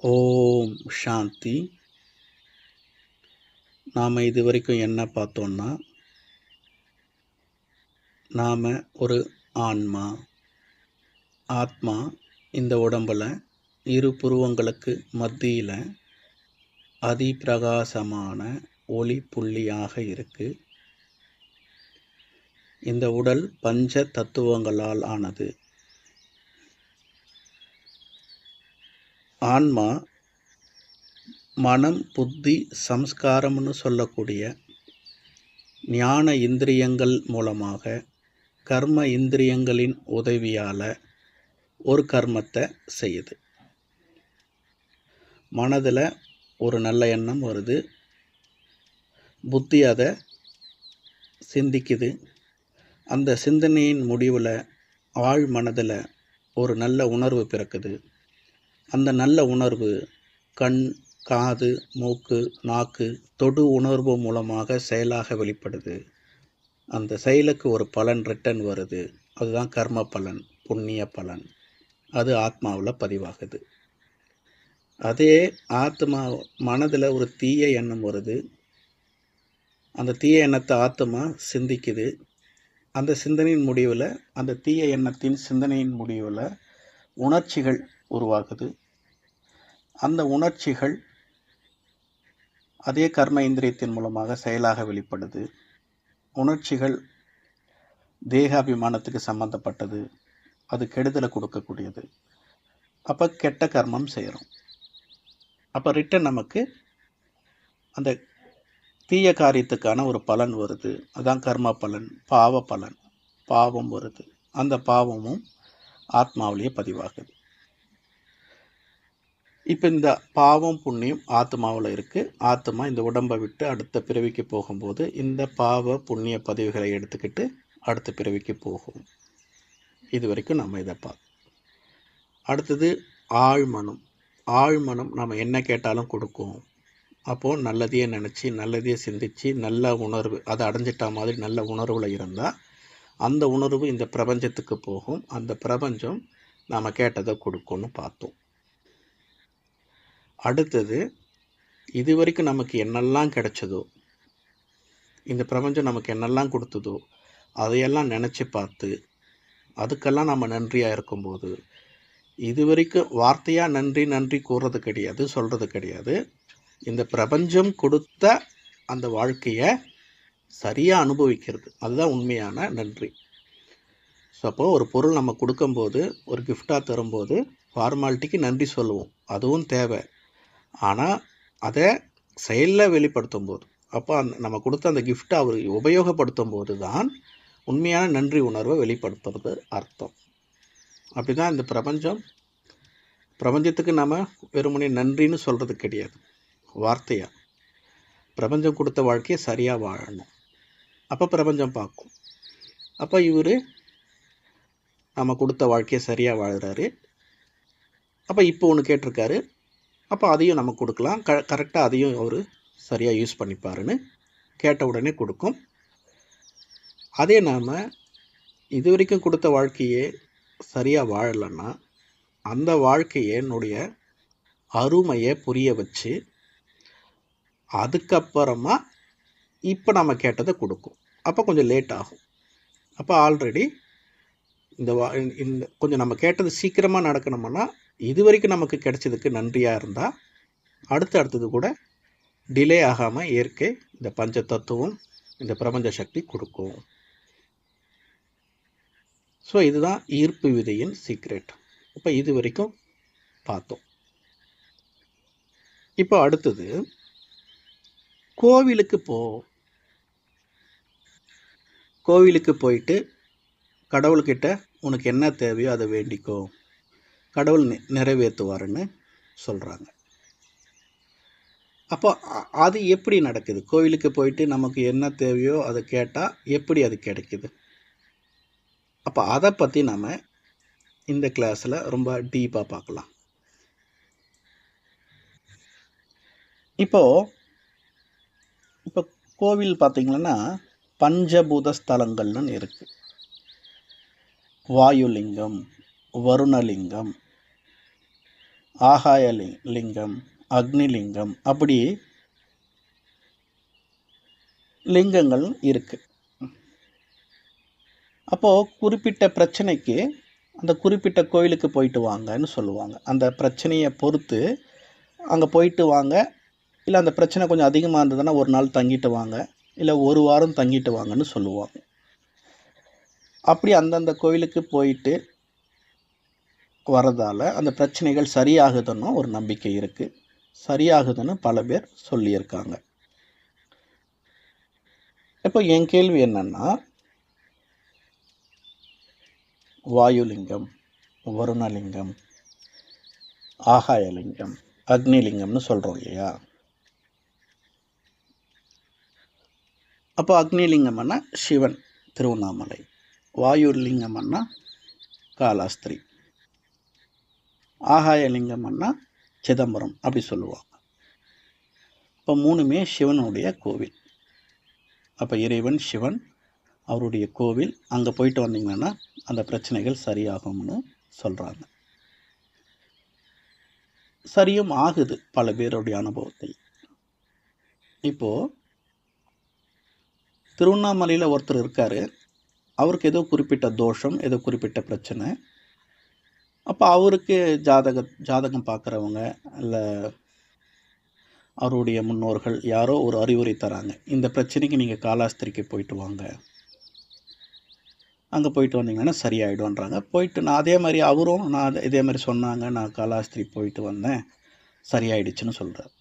ஓம் சாந்தி. நாம் இது வரைக்கும் என்ன பார்த்தோம்னா, நாம் ஒரு ஆத்மா இந்த உடம்பில் இரு புருவங்களுக்கு மத்தியில் அதிபிரகாசமான ஒளி புள்ளியாக இருக்கு. இந்த உடல் பஞ்ச தத்துவங்களால் ஆனது. ஆன்மா மனம், புத்தி, சம்ஸ்காரம்னு சொல்லக்கூடிய ஞான இந்திரியங்கள் மூலமாக கர்ம இந்திரியங்களின் உதவியால் ஒரு கர்மத்தை செய்யுது. மனதில் ஒரு நல்ல எண்ணம் வருது, புத்தி அதை சிந்திக்குது. அந்த சிந்தனையின் முடிவில் ஆழ் மனதில் ஒரு நல்ல உணர்வு பிறக்குது. அந்த நல்ல உணர்வு கண், காது, மூக்கு, நாக்கு, தொடு உணர்வு மூலமாக செயலாக வெளிப்படுது. அந்த செயலுக்கு ஒரு பலன் ரிட்டன் வருது. அதுதான் கர்ம பலன், புண்ணிய பலன். அது ஆத்மாவில் பதிவாகுது. அதே ஆத்மா மனதில் ஒரு தீய எண்ணம் வருது. அந்த தீய எண்ணத்தை ஆத்மா சிந்திக்குது. அந்த சிந்தனையின் முடிவில், அந்த தீய எண்ணத்தின் சிந்தனையின் முடிவில் உணர்ச்சிகள் உருவாகுது. அந்த உணர்ச்சிகள் அதே கர்ம இந்திரியத்தின் மூலமாக செயலாக வெளிப்படுது. உணர்ச்சிகள் தேகாபிமானத்துக்கு சம்பந்தப்பட்டது. அது கெடுதலை கொடுக்கக்கூடியது. அப்போ கெட்ட கர்மம் செய்கிறோம். அப்போ ரிட்டன் நமக்கு அந்த தீய காரியத்துக்கான ஒரு பலன் வருது. அதுதான் கர்ம பலன், பாவ பலன். பாவம் வருது. அந்த பாவமும் ஆத்மாவிலேயே பதிவாகுது. இப்போ இந்த பாவம் புண்ணியம் ஆத்மாவில் இருக்குது. ஆத்மா இந்த உடம்பை விட்டு அடுத்த பிறவிக்கு போகும்போது இந்த பாவ புண்ணிய பதிவுகளை எடுத்துக்கிட்டு அடுத்த பிறவிக்கு போகும். இது வரைக்கும் நம்ம இதை பார்த்தோம். அடுத்தது ஆழ்மனம். ஆழ்மனம் நம்ம என்ன கேட்டாலும் கொடுக்கும். அப்போது நல்லதையே நினச்சி, நல்லதையே சிந்தித்து, நல்ல உணர்வு அதை அடைஞ்சிட்டா மாதிரி நல்ல உணர்வில் இருந்தால் அந்த உணர்வு இந்த பிரபஞ்சத்துக்கு போகும். அந்த பிரபஞ்சம் நாம் கேட்டதை கொடுக்கும்னு பார்த்தோம். அடுத்தது, இது வரைக்கும் நமக்கு என்னெல்லாம் கிடைச்சதோ, இந்த பிரபஞ்சம் நமக்கு என்னெல்லாம் கொடுத்ததோ அதையெல்லாம் நினச்சி பார்த்து அதுக்கெல்லாம் நம்ம நன்றியாக இருக்கும்போது, இது வரைக்கும் வார்த்தையாக நன்றி நன்றி கூறுறது கிடையாது, சொல்கிறது கிடையாது. இந்த பிரபஞ்சம் கொடுத்த அந்த வாழ்க்கையை சரியாக அனுபவிக்கிறது, அதுதான் உண்மையான நன்றி. ஸோ அப்போது ஒரு பொருள் நம்ம கொடுக்கும்போது, ஒரு கிஃப்டாக தரும்போது ஃபார்மாலிட்டிக்கு நன்றி சொல்லுவோம், அதுவும் தேவை. ஆனால் அதை செயலில் வெளிப்படுத்தும் போது, அப்போ நம்ம கொடுத்த அந்த கிஃப்ட்டை அவர் உபயோகப்படுத்தும் போது தான் உண்மையான நன்றி உணர்வை வெளிப்படுத்துறது அர்த்தம். அப்படி தான் இந்த பிரபஞ்சத்துக்கு நம்ம வெறுமனே நன்றின்னு சொல்கிறது கிடையாது, வார்த்தையாக. பிரபஞ்சம் கொடுத்த வாழ்க்கையை சரியாக வாழணும். அப்போ பிரபஞ்சம் பார்க்கும், அப்போ இவர் நம்ம கொடுத்த வாழ்க்கையை சரியாக வாழ்கிறாரு. அப்போ இப்போ ஒன்று கேட்டிருக்காரு, அப்போ அதையும் நம்ம கொடுக்கலாம், கரெக்டாக அதையும் அவர் சரியாக யூஸ் பண்ணிப்பாருன்னு கேட்ட உடனே கொடுக்கும். அதே நாம் இது வரைக்கும் கொடுத்த வாழ்க்கையே சரியாக வாழலைன்னா அந்த வாழ்க்கையினுடைய அருமையை புரிய வச்சு அதுக்கப்புறமா இப்போ நம்ம கேட்டதை கொடுக்கும். அப்போ கொஞ்சம் லேட் ஆகும். அப்போ ஆல்ரெடி இந்த கொஞ்சம் நம்ம கேட்டது சீக்கிரமாக நடக்கணும்னா இது வரைக்கும் நமக்கு கிடைச்சதுக்கு நன்றியாக இருந்தால் அடுத்தது கூட டிலே ஆகாமல் இயற்கை இந்த பஞ்ச தத்துவம், இந்த பிரபஞ்ச சக்தி கொடுக்கும். ஸோ இதுதான் ஈர்ப்பு விதியின் சீக்ரெட். இப்போ இது வரைக்கும் பார்த்தோம். இப்போ அடுத்தது கோவிலுக்கு போயிட்டு கடவுள்கிட்ட உனக்கு என்ன தேவையோ அதை வேண்டிக்கோ, கடவுள் நிறைவேற்றுவாருன்னு சொல்கிறாங்க. அப்போ அது எப்படி நடக்குது? கோவிலுக்கு போயிட்டு நமக்கு என்ன தேவையோ அதை கேட்டால் எப்படி அது கிடைக்குது? அப்போ அதை பற்றி நம்ம இந்த கிளாஸில் ரொம்ப டீப்பாக பார்க்கலாம். இப்போ கோவில் பார்த்திங்கன்னா பஞ்சபூத ஸ்தலங்கள்னு இருக்குது. வாயுலிங்கம், வருணலிங்கம், ஆகாய லிங்கம், அக்னி லிங்கம், அப்படி லிங்கங்கள் இருக்கு. அப்போது குறிப்பிட்ட பிரச்சனைக்கு அந்த குறிப்பிட்ட கோயிலுக்கு போயிட்டு வாங்கன்னு சொல்லுவாங்க. அந்த பிரச்சனையை பொறுத்து அங்கே போயிட்டு வாங்க, இல்லை அந்த பிரச்சனை கொஞ்சம் அதிகமாக இருந்ததுன்னா ஒரு நாள் தங்கிட்டு வாங்க, இல்லை ஒரு வாரம் தங்கிட்டு வாங்கன்னு சொல்லுவாங்க. அப்படி அந்தந்த கோயிலுக்கு போயிட்டு வரதால் அந்த பிரச்சனைகள் சரியாகுதுன்னு ஒரு நம்பிக்கை இருக்குது. சரியாகுதுன்னு பல பேர் சொல்லியிருக்காங்க. இப்போ என் கேள்வி என்னன்னா, வாயுலிங்கம், வருணலிங்கம், ஆகாயலிங்கம், அக்னிலிங்கம்னு சொல்கிறோம் இல்லையா? அப்போ அக்னிலிங்கம்னா சிவன் திருவண்ணாமலை, வாயுலிங்கம்னா காலாஸ்திரி, ஆகாயலிங்கம்னா சிதம்பரம், அப்படி சொல்லுவாங்க. இப்போ மூணுமே சிவனுடைய கோவில். அப்போ இறைவன் சிவன், அவருடைய கோவில், அங்கே போயிட்டு வந்தீங்கன்னா அந்த பிரச்சனைகள் சரியாகும்னு சொல்கிறாங்க. சரியும் ஆகுது பல பேருடைய அனுபவத்தில். இப்போது திருவண்ணாமலையில் ஒருத்தர் இருக்கார், அவருக்கு ஏதோ குறிப்பிட்ட தோஷம், ஏதோ குறிப்பிட்ட பிரச்சனை. அப்போ அவருக்கு ஜாதகம் பார்க்குறவங்க இல்லை அவருடைய முன்னோர்கள் யாரோ ஒரு அறிவுரை தராங்க, இந்த பிரச்சனைக்கு நீங்கள் காலாஸ்திரிக்கு போயிட்டு வாங்க, அங்கே போயிட்டு வந்தீங்கன்னா சரியாயிடும்ன்றாங்க. போயிட்டு நான் அதே மாதிரி அவரும் நான் இதே மாதிரி சொன்னாங்க, நான் காலாஸ்திரி போயிட்டு வந்தேன், சரியாயிடுச்சுன்னு சொல்கிறார்.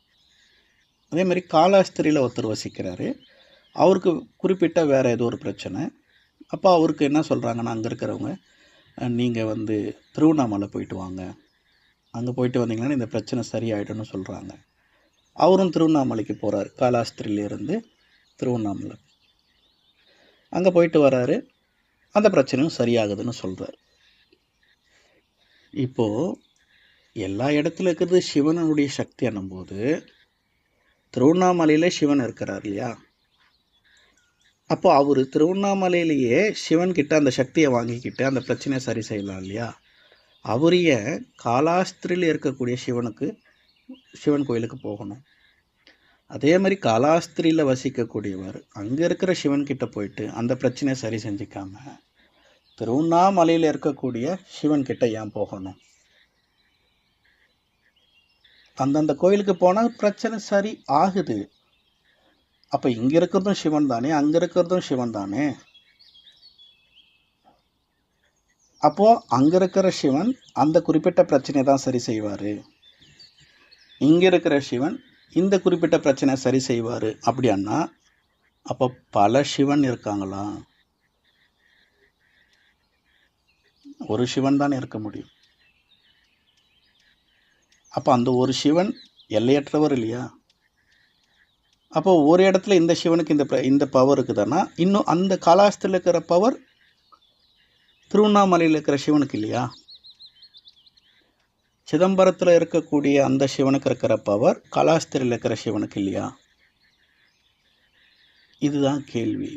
அதே மாதிரி காலாஸ்திரியில் ஒருத்தர் வசிக்கிறாரு, அவருக்கு குறிப்பிட்ட வேறு ஏதோ ஒரு பிரச்சனை. அப்போ அவருக்கு என்ன சொல்கிறாங்கன்னா அங்கே இருக்கிறவங்க, நீங்கள் திருவண்ணாமலை போயிட்டு வாங்க, அங்கே போயிட்டு வந்தீங்கன்னா இந்த பிரச்சனை சரியாயிடும்னு சொல்கிறாங்க. அவரும் திருவண்ணாமலைக்கு போகிறார், காலாஸ்திரியிலேருந்து திருவண்ணாமலை. அங்கே போயிட்டு வராரு, அந்த பிரச்சனையும் சரியாகுதுன்னு சொல்கிறார். இப்போது எல்லா இடத்துல இருக்கிறது சிவனுடைய சக்தி என்னும்போது திருவண்ணாமலையில் சிவன் இருக்கிறார் இல்லையா? அப்போ அவர் திருவண்ணாமலையிலேயே சிவன்கிட்ட அந்த சக்தியை வாங்கிக்கிட்டு அந்த பிரச்சனையை சரி செய்யலாம் இல்லையா? அவரைய காலாஸ்திரியில் இருக்கக்கூடிய சிவன் கோயிலுக்கு போகணும். அதே மாதிரி காலாஸ்திரியில் வசிக்கக்கூடியவர் அங்கே இருக்கிற சிவன்கிட்ட போயிட்டு அந்த பிரச்சனையை சரி செஞ்சுக்காம திருவண்ணாமலையில் இருக்கக்கூடிய சிவன்கிட்ட ஏன் போகணும்? அந்தந்த கோயிலுக்கு போனால் பிரச்சனை சரி ஆகுது. அப்போ இங்கே இருக்கிறதும் சிவன் தானே, அங்கே இருக்கிறதும் சிவன் தானே. அப்போது அங்கே இருக்கிற சிவன் அந்த குறிப்பிட்ட பிரச்சனையை தான் சரி செய்வார், இங்கே இருக்கிற சிவன் இந்த குறிப்பிட்ட பிரச்சனை சரி செய்வார் அப்படின்னா அப்போ பல சிவன் இருக்காங்களா? ஒரு சிவன் தானே இருக்க முடியும். அப்போ அந்த ஒரு சிவன் எல்லையற்றவர் இல்லையா? அப்போ ஒரு இடத்துல இந்த சிவனுக்கு இந்த பவர் இருக்குதுன்னா இன்னும் அந்த காலாஸ்திரியில் இருக்கிற பவர் திருவண்ணாமலையில் இருக்கிற சிவனுக்கு இல்லையா? சிதம்பரத்தில் இருக்கக்கூடிய அந்த சிவனுக்கு இருக்கிற பவர் காலாஸ்திரியில் இருக்கிற சிவனுக்கு இல்லையா? இதுதான் கேள்வி.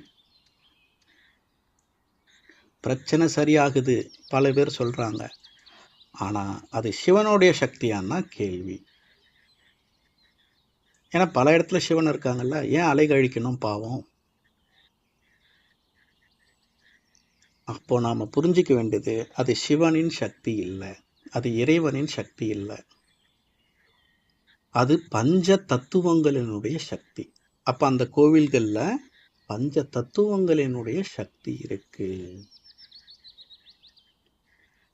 பிரச்சனை சரியாகுது பல பேர் சொல்கிறாங்க, ஆனால் அது சிவனுடைய சக்தியானா கேள்வி. ஏன்னா பல இடத்துல சிவன் இருக்காங்கல்ல, ஏன் அலைகழிக்கணும் பாவம்? அப்போ நாம் புரிஞ்சிக்க வேண்டியது அது சிவனின் சக்தி இல்லை, அது இறைவனின் சக்தி இல்லை, அது பஞ்ச தத்துவங்களினுடைய சக்தி. அப்போ அந்த கோவில்களில் பஞ்ச தத்துவங்களினுடைய சக்தி இருக்கு.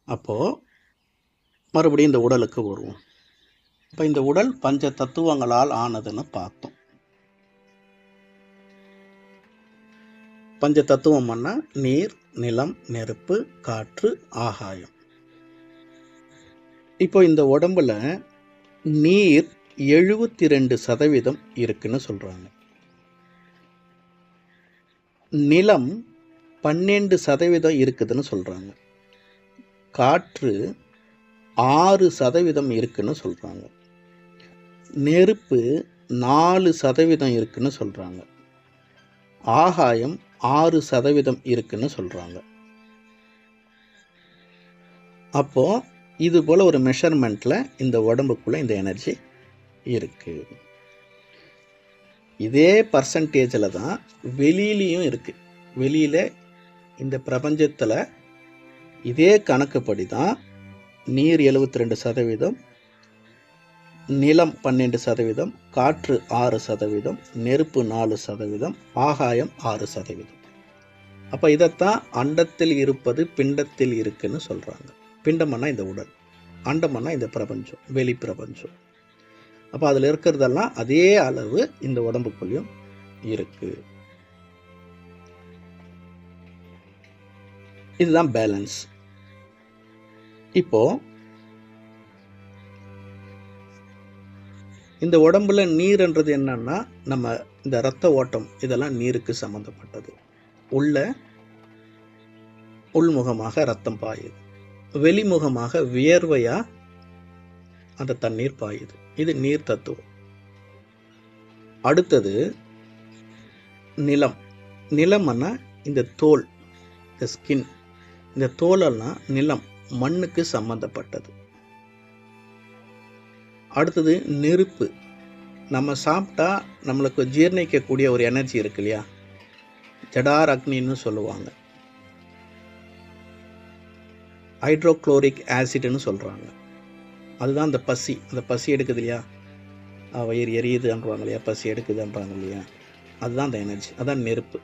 அப்போது மறுபடியும் இந்த உடலுக்கு வருவோம். இப்போ இந்த உடல் பஞ்ச தத்துவங்களால் ஆனதுன்னு பார்த்தோம். பஞ்ச தத்துவம்னா நீர், நிலம், நெருப்பு, காற்று, ஆகாயம். இப்போ இந்த உடம்புல நீர் 72% இருக்குன்னு சொல்கிறாங்க. நிலம் 12% இருக்குதுன்னு சொல்கிறாங்க. காற்று 6% இருக்குன்னு சொல்கிறாங்க. நெருப்பு 4% இருக்குன்னு சொல்கிறாங்க. ஆகாயம் 6% இருக்குன்னு சொல்கிறாங்க. அப்போது இது போல் ஒரு மெஷர்மெண்ட்டில் இந்த உடம்புக்குள்ளே இந்த எனர்ஜி இருக்குது. இதே பர்சன்டேஜில் தான் வெளியிலையும் இருக்குது. வெளியில் இந்த பிரபஞ்சத்தில் இதே கணக்குப்படி தான் நீர் 72%, நிலம் 12%, காற்று 6%, நெருப்பு 4%, ஆகாயம் 6%. அப்போ இதைத்தான் அண்டத்தில் இருப்பது பிண்டத்தில் இருக்குன்னு சொல்கிறாங்க. பிண்டம்னா இந்த உடல், அண்டம்னா இந்த பிரபஞ்சம், வெளி பிரபஞ்சம். அப்போ அதில் இருக்கிறதெல்லாம் அதே அளவு இந்த உடம்புக்குள்ளேயும் இருக்குது. இதுதான் பேலன்ஸ். இப்போ இந்த உடம்புல நீர்ன்றது என்னன்னா, நம்ம இந்த இரத்த ஓட்டம் இதெல்லாம் நீருக்கு சம்மந்தப்பட்டது. உள்முகமாக ரத்தம் பாயுது, வெளிமுகமாக வியர்வையா அந்த தண்ணீர் பாயுது. இது நீர் தத்துவம். அடுத்தது நிலம். நிலம்னா இந்த தோல், இந்த ஸ்கின். இந்த தோலெல்லாம் நிலம், மண்ணுக்கு சம்பந்தப்பட்டது. அடுத்தது நெருப்பு. நம்ம சாப்பிட்டா நம்மளுக்கு ஜீரணிக்கக்கூடிய ஒரு எனர்ஜி இருக்கு இல்லையா, ஜடார் அக்னின்னு சொல்லுவாங்க, ஹைட்ரோக்ளோரிக் ஆசிட்னு சொல்கிறாங்க. அதுதான் அந்த பசி, அந்த பசி எடுக்குது இல்லையா, வயிறு எரியுதுன்றாங்க இல்லையா, பசி எடுக்குதுன்றாங்க இல்லையா, அதுதான் அந்த எனர்ஜி, அதான் நெருப்பு.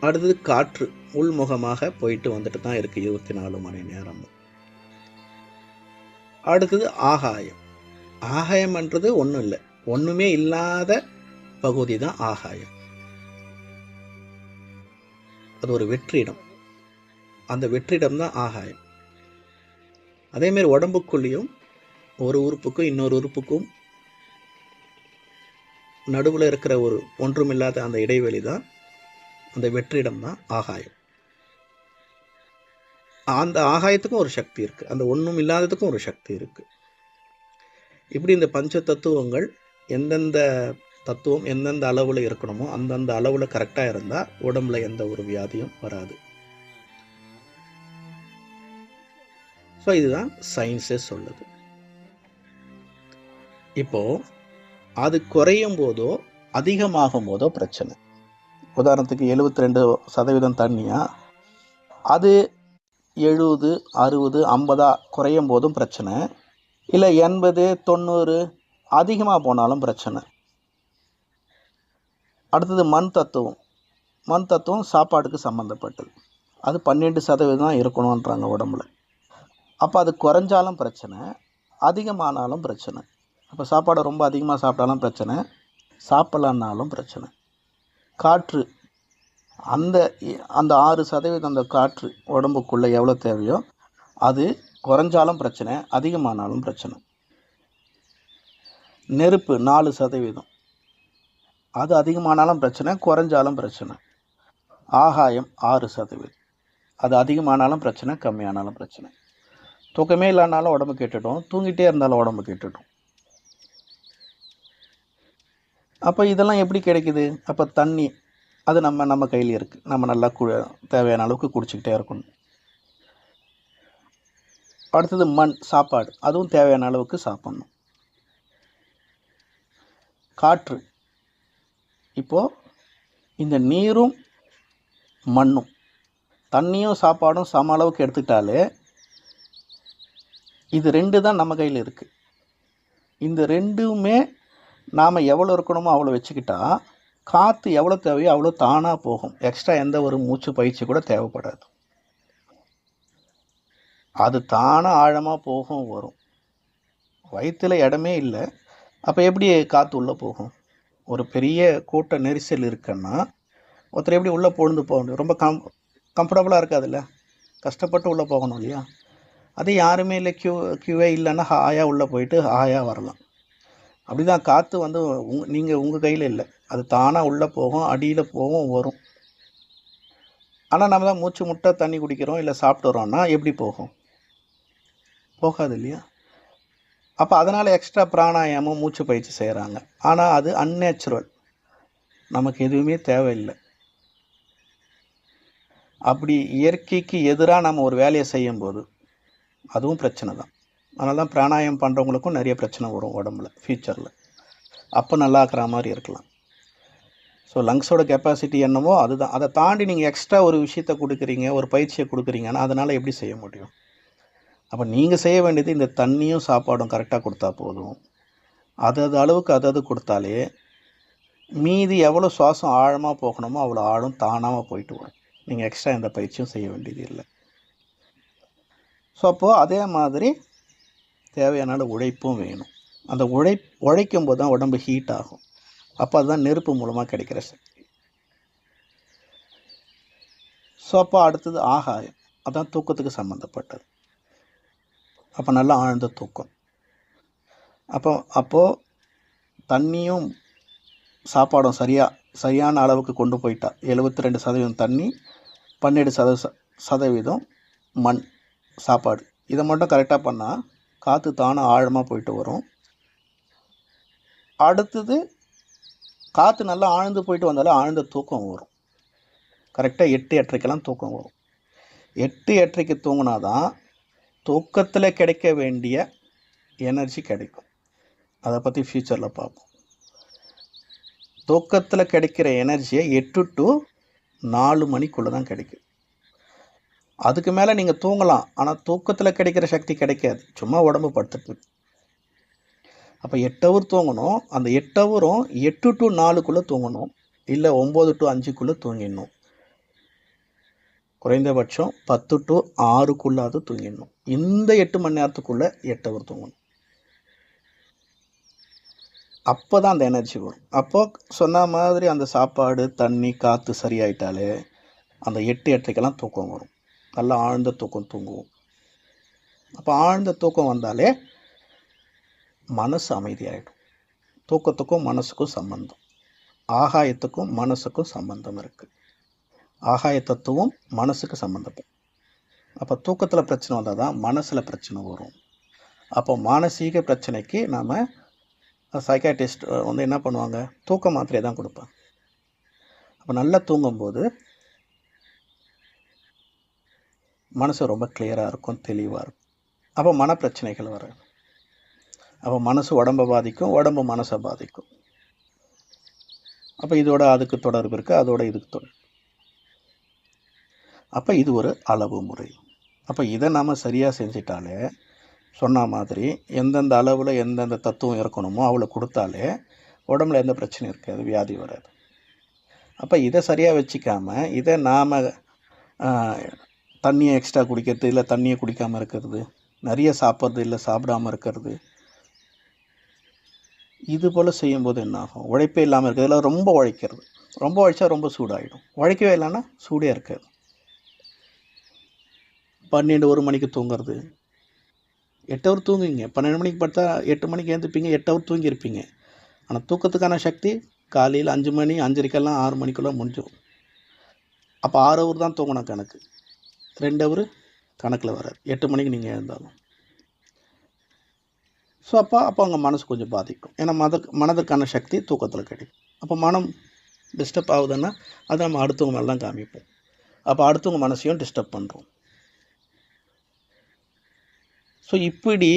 அடுத்தது காற்று, உள்முகமாக போயிட்டு வந்துட்டு தான் இருக்குது 24 மணி நேரம். அடுத்தது ஆகாயம். ஆகாயம்ன்றது ஒன்றும் இல்லை, ஒன்றுமே இல்லாத பகுதி தான் ஆகாயம். அது ஒரு வெற்றிடம், அந்த வெற்றிடம் தான் ஆகாயம். அதேமாரி உடம்புக்குள்ளேயும் ஒரு உறுப்புக்கும் இன்னொரு உறுப்புக்கும் நடுவில் இருக்கிற ஒரு ஒன்றுமில்லாத அந்த இடைவெளி தான் அந்த வெற்றிடம் தான் ஆகாயம். அந்த ஆகாயத்துக்கும் ஒரு சக்தி இருக்குது, அந்த ஒன்றும் இல்லாததுக்கும் ஒரு சக்தி இருக்குது. இப்படி இந்த பஞ்ச தத்துவங்கள் எந்தெந்த தத்துவம் எந்தெந்த அளவில் இருக்கணுமோ அந்தந்த அளவில் கரெக்டாக இருந்தால் உடம்புல எந்த ஒரு வியாதியும் வராது. ஸோ இதுதான் சயின்ஸே சொல்லுது. இப்போது அது குறையும் போதோ அதிகமாகும் போதோ பிரச்சனை. உதாரணத்துக்கு 72% தண்ணியா, அது 70, 60, 50 குறையும் போதும் பிரச்சனை. இல்லை 80, 90 அதிகமாக போனாலும் பிரச்சனை. அடுத்தது மண் தத்துவம். மண் தத்துவம் சாப்பாடுக்கு சம்மந்தப்பட்டது. அது 12% தான் இருக்கணுன்றாங்க உடம்புல. அப்போ அது குறைஞ்சாலும் பிரச்சனை, அதிகமானாலும் பிரச்சனை. அப்போ சாப்பாடை ரொம்ப அதிகமாக சாப்பிட்டாலும் பிரச்சனை, சாப்பிட்லன்னாலும் பிரச்சனை. காற்று, அந்த 6% அந்த காற்று உடம்புக்குள்ளே எவ்வளோ தேவையோ அது குறைஞ்சாலும் பிரச்சனை, அதிகமானாலும் பிரச்சனை. நெருப்பு 4%, அது அதிகமானாலும் பிரச்சனை, குறைஞ்சாலும் பிரச்சனை. ஆகாயம் 6%, அது அதிகமானாலும் பிரச்சனை, கம்மியானாலும் பிரச்சனை. தூக்கமே இல்லைனாலும் உடம்பு கெட்டுடும், தூங்கிட்டே இருந்தாலும் உடம்பு கெட்டுடும். அப்போ இதெல்லாம் எப்படி கிடைக்குது? அப்போ தண்ணி அது நம்ம கையில் இருக்குது, நம்ம நல்லா தேவையான அளவுக்கு குடிச்சிக்கிட்டே இருக்கணும். அடுத்தது மண், சாப்பாடு, அதுவும் தேவையான அளவுக்கு சாப்பிட்ணும். காற்று, இப்போது இந்த நீரும் மண்ணும் தண்ணியும் சாப்பாடும் சம அளவுக்கு எடுத்துக்கிட்டாலே இது 2 தான் நம்ம கையில் இருக்குது. இந்த 2மே நாம் எவ்வளோ இருக்கணுமோ அவ்வளோ வச்சுக்கிட்டா காற்று எவ்வளோ தேவையோ அவ்வளோ தானாக போகும். எக்ஸ்ட்ரா எந்த ஒரு மூச்சு பயிற்சி கூட தேவைப்படாது. அது தானாக ஆழமாக போகும், வரும். வயிற்றில் இடமே இல்லை, அப்போ எப்படி காற்று உள்ளே போகும்? ஒரு பெரிய கூட்ட நெரிசல் இருக்குன்னா ஒருத்தர் எப்படி உள்ளே பொழுது போக முடியும்? ரொம்ப கம்ஃபர்டபுளாக இருக்காதுல்ல, கஷ்டப்பட்டு உள்ளே போகணும் இல்லையா? அது யாருமே இல்லை, கியூவே இல்லைன்னா ஹாயாக உள்ளே போயிட்டு ஹாயாக வரலாம். அப்படி தான் காற்று நீங்கள் உங்கள் கையில் இல்லை, அது தானாக உள்ளே போகும், அடியில் போகும், வரும். ஆனால் நம்ம தான் மூச்சு முட்டை தண்ணி குடிக்கிறோம் இல்லை சாப்பிட்டு வரோன்னா எப்படி போகும்? போகாது இல்லையா? அப்போ அதனால் எக்ஸ்ட்ரா பிராணாயாமம் மூச்சு பயிற்சி செய்கிறாங்க. ஆனால் அது அன்நேச்சுரல், நமக்கு எதுவுமே தேவையில்லை. அப்படி இயற்கைக்கு எதிராக நம்ம ஒரு வேலையை செய்யும்போது அதுவும் பிரச்சனை தான். அதனால தான் பிராணாயாமம் பண்ணுறவங்களுக்கும் நிறைய பிரச்சனை வரும் உடம்புல ஃப்யூச்சரில். அப்போ நல்லா இருக்கிற மாதிரி இருக்கலாம். ஸோ லங்ஸோட கெப்பாசிட்டி என்னவோ அதுதான். அதை தாண்டி நீங்கள் எக்ஸ்ட்ரா ஒரு விஷயத்தை கொடுக்குறீங்க, ஒரு பயிற்சியை கொடுக்குறீங்கன்னா அதனால் எப்படி செய்ய முடியும்? அப்போ நீங்கள் செய்ய வேண்டியது இந்த தண்ணியும் சாப்பாடும் கரெக்டாக கொடுத்தா போதும். அது அளவுக்கு அது கொடுத்தாலே மீதி எவ்வளோ சுவாசம் ஆழமாக போகணுமோ அவ்வளோ ஆழம் தானாக போயிட்டு வரும். நீங்கள் எக்ஸ்ட்ரா எந்த பயிற்சியும் செய்ய வேண்டியது இல்லை. ஸோ அப்போது அதே மாதிரி தேவையான உழைப்பும் வேணும். அந்த உழைக்கும் போது தான் உடம்பு ஹீட் ஆகும். அப்போ அதுதான் நெருப்பு மூலமாக கிடைக்கிற சக்தி. ஸோ அப்போ அடுத்தது ஆகாயம், அதான் தூக்கத்துக்கு சம்மந்தப்பட்டது. அப்போ நல்லா ஆழ்ந்த தூக்கம். அப்போது தண்ணியும் சாப்பாடும் சரியான அளவுக்கு கொண்டு போயிட்டா 72% தண்ணி, 12% மண் சாப்பாடு, இதை மட்டும் கரெக்டாக பண்ணால் காற்று தானே ஆழமாக போயிட்டு வரும். அடுத்தது காற்று நல்லா ஆழ்ந்து போயிட்டு வந்தாலே ஆழ்ந்த தூக்கம் வரும். கரெக்டாக 8:30 தூக்கம் வரும். 8:30 தூங்கினா தான் தூக்கத்தில் கிடைக்க வேண்டிய எனர்ஜி கிடைக்கும். அதை பற்றி ஃப்யூச்சரில் பார்ப்போம். தூக்கத்தில் கிடைக்கிற எனர்ஜியை 8 to 4 மணிக்குள்ளே தான் கிடைக்கும். அதுக்கு மேலே நீங்கள் தூங்கலாம், ஆனால் தூக்கத்தில் கிடைக்கிற சக்தி கிடைக்காது, சும்மா உடம்பு படுத்துட்டு. அப்போ 8 hour தூங்கணும். அந்த 8 ஹவரும் 8 to 4 தூங்கணும், இல்லை 9 to 5 தூங்கிடணும். குறைந்தபட்சம் 10 to 6 தூங்கிடணும். இந்த 8 மணி நேரத்துக்குள்ளே 8 hour தூங்கணும். அப்போ தான் அந்த எனர்ஜி வரும். அப்போது சொன்ன மாதிரி அந்த சாப்பாடு, தண்ணி, காற்று சரியாயிட்டாலே அந்த 8:30 தூக்கம் வரும். நல்லா ஆழ்ந்த தூக்கம் தூங்குவோம். அப்போ ஆழ்ந்த தூக்கம் வந்தாலே மனசு அமைதியாகிடும். தூக்கத்துக்கும் மனசுக்கும் சம்பந்தம், ஆகாயத்துக்கும் மனசுக்கும் சம்பந்தம் இருக்குது. ஆகாய தத்துவம் மனசுக்கு சம்மந்தப்படும். அப்போ தூக்கத்தில் பிரச்சனை வந்தால் தான் மனசில் பிரச்சனை வரும். அப்போ மானசீக பிரச்சனைக்கு நாம் சைக்காட்ரிஸ்ட் என்ன பண்ணுவாங்க, தூக்க மாத்திரையை தான் கொடுப்பாங்க. அப்போ நல்லா தூங்கும்போது மனசு ரொம்ப கிளியராக இருக்கும், தெளிவாக இருக்கும். அப்போ மனப்பிரச்சனைகள் வராது. அப்போ மனசு உடம்பை பாதிக்கும், உடம்பு மனசை பாதிக்கும். அப்போ இதோட அதுக்கு தொடர்பு இருக்குது, அதோட இதுக்கு தொடர்பு. அப்போ இது ஒரு அளவு முறை. அப்போ இதை நாம் சரியாக செஞ்சிட்டாலே, சொன்ன மாதிரி எந்தெந்த அளவில் எந்தெந்த தத்துவம் இருக்கணுமோ அவ்வளோ கொடுத்தாலே உடம்புல எந்த பிரச்சனையும் இருக்காது, வியாதி வராது. அப்போ இதை சரியாக வச்சுக்காமல் இதை நாம் தண்ணியை எக்ஸ்ட்ரா குடிக்கிறது, இல்லை தண்ணியை குடிக்காமல் இருக்கிறது, நிறைய சாப்பிட்றது இல்லை சாப்பிடாமல் இருக்கிறது, இது போல் செய்யும்போது என்ன ஆகும், உழைப்பே இல்லாமல் இருக்குது. இதில் ரொம்ப உழைக்கிறது, ரொம்ப உழைச்சா ரொம்ப சூடாகிடும். உழைக்கவே இல்லைன்னா சூடே இருக்காது. 12-1 மணிக்கு தூங்குறது, 8 hour தூங்குவீங்க. 12 மணிக்கு படுத்தா 8 மணிக்கு எழுந்துப்பீங்க, 8 hour தூங்கியிருப்பீங்க. ஆனால் தூக்கத்துக்கான சக்தி காலையில் 5 மணி 5:30 6 மணிக்குள்ளே முடிஞ்சிடும். அப்போ 6 hour தான் தூங்கணும் கணக்கு, 2 hour கணக்கில் வராது 8 மணிக்கு நீங்கள் எழுந்தாலும். ஸோ அப்போ அங்கே மனசு கொஞ்சம் பாதிக்கும். ஏன்னா மனதுக்கான சக்தி தூக்கத்தில் கிடைக்கும். அப்போ மனம் டிஸ்டர்ப் ஆகுதுன்னா அதை நம்ம அடுத்தவங்க மேலே தான் காமிப்போம். அப்போ அடுத்தவங்க மனசையும் டிஸ்டர்ப் பண்ணுறோம். ஸோ இப்படி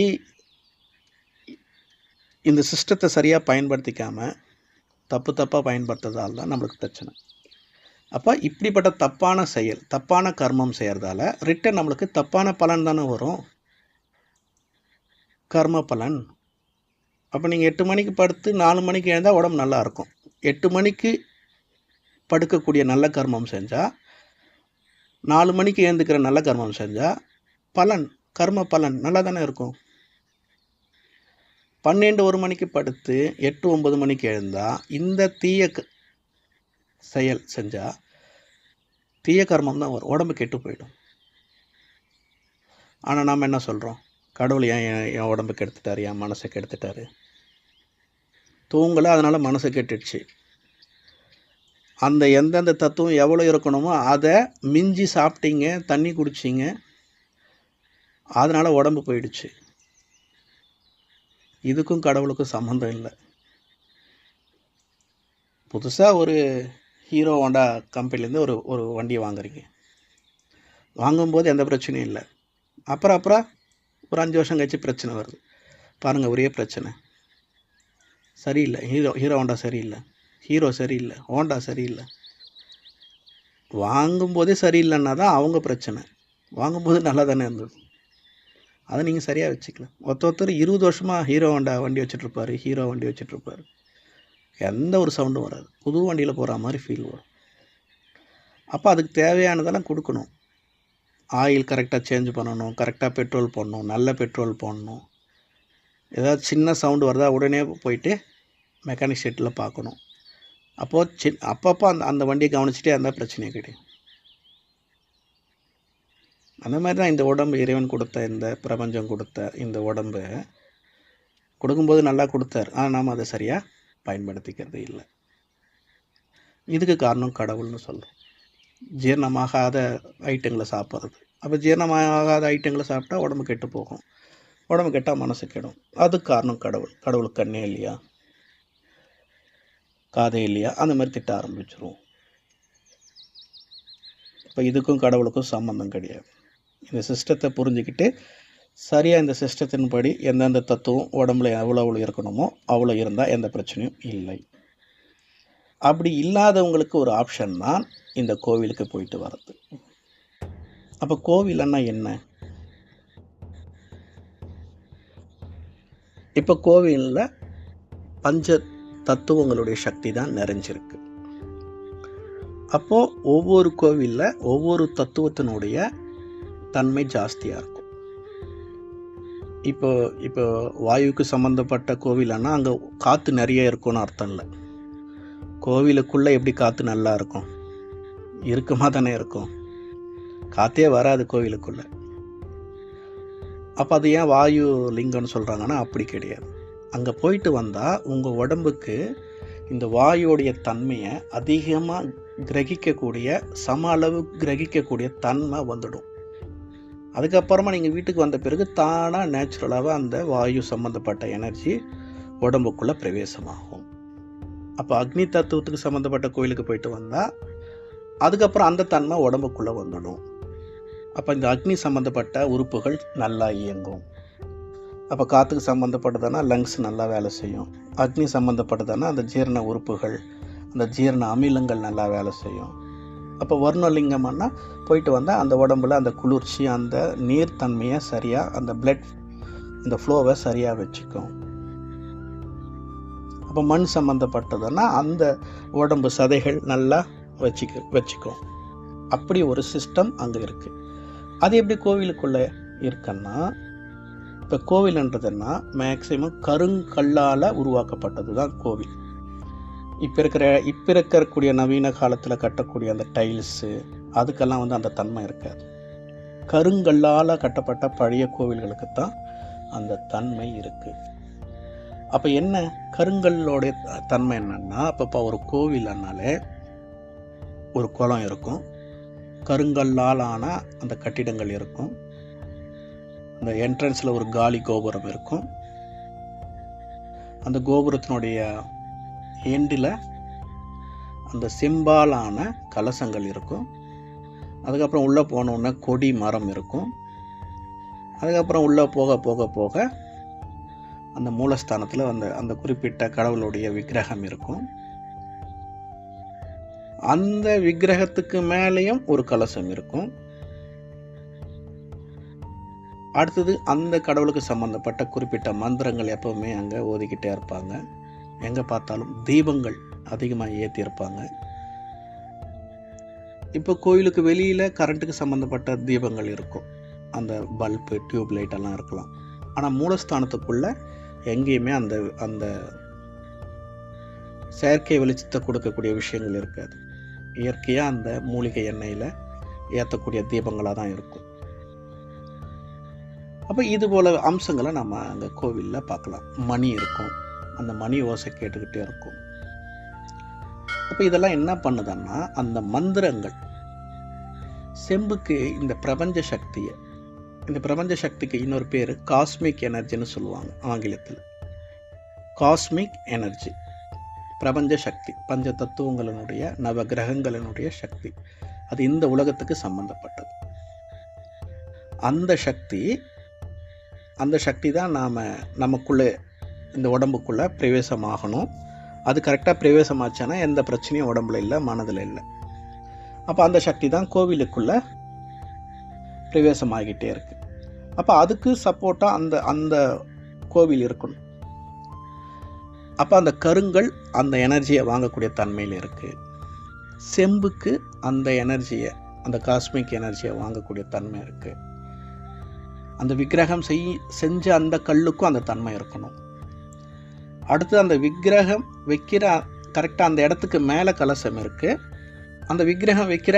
இந்த சிஸ்டத்தை சரியாக பயன்படுத்திக்காமல் தப்பாக பயன்படுத்துறதால தான் நம்மளுக்கு பிரச்சனை. அப்போ இப்படிப்பட்ட தப்பான செயல், தப்பான கர்மம் செய்கிறதால ரிட்டன் நம்மளுக்கு தப்பான பலன் தானே வரும், கர்ம பலன். அப்போ நீங்கள் 8 மணிக்கு படுத்து 4 மணிக்கு எழுந்தால் உடம்பு நல்லா இருக்கும். 8 மணிக்கு படுக்கக்கூடிய நல்ல கர்மம் செஞ்சால், 4 மணிக்கு எழுந்துக்கிற நல்ல கர்மம் செஞ்சால் பலன், கர்ம பலன் நல்லா தானே இருக்கும். 12-1 மணிக்கு படுத்து 8-9 மணிக்கு எழுந்தால் இந்த தீய செயல் செஞ்சால் தீய கர்மம் தான் வரும், உடம்பு கெட்டு போயிடும். ஆனால் நாம் என்ன சொல்கிறோம், கடவுள் என் உடம்பு கெடுத்துட்டார், என் மனசை கெடுத்துட்டாரு. தூங்கலை, அதனால் மனசை கெட்டுடுச்சு. அந்த எந்தெந்த தத்துவம் எவ்வளோ இருக்கணுமோ அதை மிஞ்சி சாப்பிட்டீங்க, தண்ணி குடிச்சிங்க, அதனால் உடம்பு போயிடுச்சு. இதுக்கும் கடவுளுக்கும் சம்மந்தம் இல்லை. புதுசாக ஒரு ஹீரோ ஹோண்டா கம்பெனிலேருந்து ஒரு வண்டியை வாங்குறீங்க. வாங்கும்போது எந்த பிரச்சனையும் இல்லை. அப்புறம் ஒரு 5 வருஷம் கழிச்சு பிரச்சனை வருது. பாருங்கள், ஒரே பிரச்சனை. சரியில்லை, ஹீரோ ஹோண்டா சரியில்லை, ஹீரோ சரியில்லை, ஹோண்டா சரியில்லை. வாங்கும்போதே சரியில்லைன்னா தான் அவங்க பிரச்சனை. வாங்கும்போது நல்லா தானே இருந்தது. அதை நீங்கள் சரியாக வச்சுக்கல. ஒருத்தர் 20 வருஷமாக ஹீரோ ஹோண்டா வண்டி வச்சுட்ருப்பார், ஹீரோ வண்டி வச்சுட்ருப்பார். எந்த ஒரு சவுண்டும் வராது. புது வண்டியில் போகிற மாதிரி ஃபீல் வரும். அப்போ அதுக்கு தேவையானதெல்லாம் கொடுக்கணும். ஆயில் கரெக்டாக சேஞ்ச் பண்ணணும், கரெக்டாக பெட்ரோல் போடணும், நல்ல பெட்ரோல் போடணும். ஏதாவது சின்ன சவுண்டு வருதா உடனே போயிட்டு மெக்கானிக் ஷெட்டில் பார்க்கணும். அப்போது அப்பப்போ அந்த வண்டியை கவனிச்சிட்டே இருந்தால் பிரச்சனையே கிடையாது. அந்த மாதிரி தான் இந்த உடம்பு, இறைவன் கொடுத்த இந்த பிரபஞ்சம் கொடுத்த இந்த உடம்பு கொடுக்கும்போது நல்லா கொடுத்தார். ஆனால் நாம் அதை சரியாக பயன்படுத்திக்கிறது இல்லை. இதுக்கு காரணம் கடவுள்னு சொல்கிறோம். ஜீரணமாகாத ஐட்டங்களை சாப்பிட்றது. அப்போ ஜீரணமாகாத ஐட்டங்களை சாப்பிட்டா உடம்பு கெட்டு போகும். உடம்பு கெட்டால் மனசு கெடும். அதுக்கு காரணம் கடவுள். கடவுளுக்கு கண்ணே இல்லையா, காதே இல்லையா, அந்த மாதிரி திட்ட ஆரம்பிச்சிருவோம். இப்போ இதுக்கும் கடவுளுக்கும் சம்மந்தம் கிடையாது. இந்த சிஸ்டத்தை புரிஞ்சுக்கிட்டு சரியாக இந்த சிஸ்டத்தின்படி எந்தெந்த தத்துவம் உடம்புல எவ்வளோ இருக்கணுமோ அவ்வளோ இருந்தால் எந்த பிரச்சனையும் இல்லை. அப்படி இல்லாதவங்களுக்கு ஒரு ஆப்ஷன் தான் இந்த கோவிலுக்கு போயிட்டு வர்றது. அப்போ கோவில்னா என்ன? இப்போ கோவிலில் பஞ்ச தத்துவங்களுடைய சக்தி தான் நிறைஞ்சிருக்கு. அப்போது ஒவ்வொரு கோவிலில் ஒவ்வொரு தத்துவத்தினுடைய தன்மை ஜாஸ்தியாக இருக்கும். இப்போ வாயுவுக்கு சம்மந்தப்பட்ட கோவில்னா அங்கே காற்று நிறைய இருக்கும்னு அர்த்தம் இல்லை. கோவிலுக்குள்ளே எப்படி காற்று நல்லா இருக்கும்? இருக்குமா தானே இருக்கும். காற்றே வராது கோவிலுக்குள்ளே. அப்போ அது ஏன் வாயு லிங்கம்னு சொல்கிறாங்கன்னா அப்படி கிடையாது. அங்கே போயிட்டு வந்தால் உங்கள் உடம்புக்கு இந்த வாயுடைய தன்மையை அதிகமாக கிரகிக்கக்கூடிய, சம அளவு கிரகிக்கக்கூடிய தன்மை வந்துடும். அதுக்கப்புறமா நீங்கள் வீட்டுக்கு வந்த பிறகு தானாக நேச்சுரலாக அந்த வாயு சம்மந்தப்பட்ட எனர்ஜி உடம்புக்குள்ளே பிரவேசமாகும். அப்போ அக்னி தத்துவத்துக்கு சம்மந்தப்பட்ட கோயிலுக்கு போயிட்டு வந்தால் அதுக்கப்புறம் அந்த தன்மை உடம்புக்குள்ளே வந்துடும். அப்போ இந்த அக்னி சம்மந்தப்பட்ட உறுப்புகள் நல்லா இயங்கும். அப்போ காற்றுக்கு சம்மந்தப்பட்டதுன்னா லங்ஸ் நல்லா வேலை செய்யும். அக்னி சம்மந்தப்பட்டதுன்னா அந்த ஜீரண உறுப்புகள், அந்த ஜீரண அமிலங்கள் நல்லா வேலை செய்யும். அப்போ வர்ணலிங்கம்னா போயிட்டு வந்தால் அந்த உடம்புல அந்த குளிர்ச்சி, அந்த நீர்த்தன்மையை சரியாக, அந்த பிளட் இந்த ஃப்ளோவை சரியாக வச்சுக்கும். அப்போ மண் சம்மந்தப்பட்டதுன்னா அந்த உடம்பு சதைகள் நல்லா வச்சுக்கும். அப்படி ஒரு சிஸ்டம் அங்கே இருக்குது. அது எப்படி கோவிலுக்குள்ளே இருக்குன்னா, இப்போ கோவில்ன்றதுன்னா மேக்சிமம் கருங்கல்லால் உருவாக்கப்பட்டது தான் கோவில். இப்போ இருக்கக்கூடிய நவீன காலத்தில் கட்டக்கூடிய அந்த டைல்ஸு அதுக்கெல்லாம் அந்த தன்மை இருக்காது. கருங்கல்லால் கட்டப்பட்ட பழைய கோவில்களுக்கு தான் அந்த தன்மை இருக்குது. அப்போ என்ன கருங்கல்லோடைய தன்மை என்னன்னா, அப்போ ஒரு கோவில்னாலே ஒரு குளம் இருக்கும், கருங்கல்லால் ஆன அந்த கட்டிடங்கள் இருக்கும், அந்த என்ட்ரன்ஸில் ஒரு காலி கோபுரம் இருக்கும், அந்த கோபுரத்தினுடைய எண்டில் அந்த செம்பாலான கலசங்கள் இருக்கும். அதுக்கப்புறம் உள்ளே போனோன்னே கொடி மரம் இருக்கும். அதுக்கப்புறம் உள்ளே போக போக போக அந்த மூலஸ்தானத்தில் அந்த குறிப்பிட்ட கடவுளுடைய விக்கிரகம் இருக்கும். அந்த விக்கிரகத்துக்கு மேலேயும் ஒரு கலசம் இருக்கும். அடுத்தது அந்த கடவுளுக்கு சம்பந்தப்பட்ட குறிப்பிட்ட மந்திரங்கள் எப்பவுமே அங்கே ஓதிக்கிட்டே இருப்பாங்க. எங்கே பார்த்தாலும் தீபங்கள் அதிகமாக ஏற்றியிருப்பாங்க. இப்போ கோயிலுக்கு வெளியில் கரண்ட்டுக்கு சம்மந்தப்பட்ட தீபங்கள் இருக்கும், அந்த பல்பு, டியூப் லைட் எல்லாம் இருக்கலாம். ஆனால் மூலஸ்தானத்துக்குள்ளே எங்கேயுமே அந்த அந்த செயற்கை வெளிச்சத்தை கொடுக்கக்கூடிய விஷயங்கள் இருக்காது. இயற்கையாக அந்த மூலிகை எண்ணெயில் ஏற்றக்கூடிய தீபங்களாக தான் இருக்கும். அப்போ இது போல் அம்சங்களை நம்ம அங்கே கோவிலில் பார்க்கலாம். மணி இருக்கும், அந்த மணி ஓசை கேட்டுக்கிட்டே இருக்கும். அப்போ இதெல்லாம் என்ன பண்ணுதுன்னா, அந்த மந்திரங்கள் செம்புக்கு இந்த பிரபஞ்ச சக்தியை, இந்த பிரபஞ்ச சக்திக்கு இன்னொரு பேர் காஸ்மிக் எனர்ஜின்னு சொல்லுவாங்க ஆங்கிலத்தில். காஸ்மிக் எனர்ஜி, பிரபஞ்ச சக்தி, பஞ்ச தத்துவங்களினுடைய நவ கிரகங்களினுடைய சக்தி. அது இந்த உலகத்துக்கு சம்பந்தப்பட்டது. அந்த சக்தி அந்த சக்தி தான் நமக்குள்ளே இந்த உடம்புக்குள்ளே பிரவேசமாகணும். அது கரெக்டாக பிரவேசமாச்சானா எந்த பிரச்சனையும் உடம்புல இல்லை, மனதில் இல்லை. அப்போ அந்த சக்தி தான் கோவிலுக்குள்ளே பிரவேசமாகிட்டே இருக்குது. அப்போ அதுக்கு சப்போர்ட்டாக அந்த கோவில் இருக்கணும். அப்போ அந்த கருங்கல் அந்த எனர்ஜியை வாங்கக்கூடிய தன்மையில் இருக்குது. செம்புக்கு அந்த எனர்ஜியை, அந்த காஸ்மிக் எனர்ஜியை வாங்கக்கூடிய தன்மை இருக்குது. அந்த விக்கிரகம் செஞ்ச அந்த கல்லுக்கும் அந்த தன்மை இருக்கணும். அடுத்து அந்த விக்கிரகம் வைக்கிற கரெக்டாக அந்த இடத்துக்கு மேலே கலசம் இருக்குது. அந்த விக்கிரகம் வைக்கிற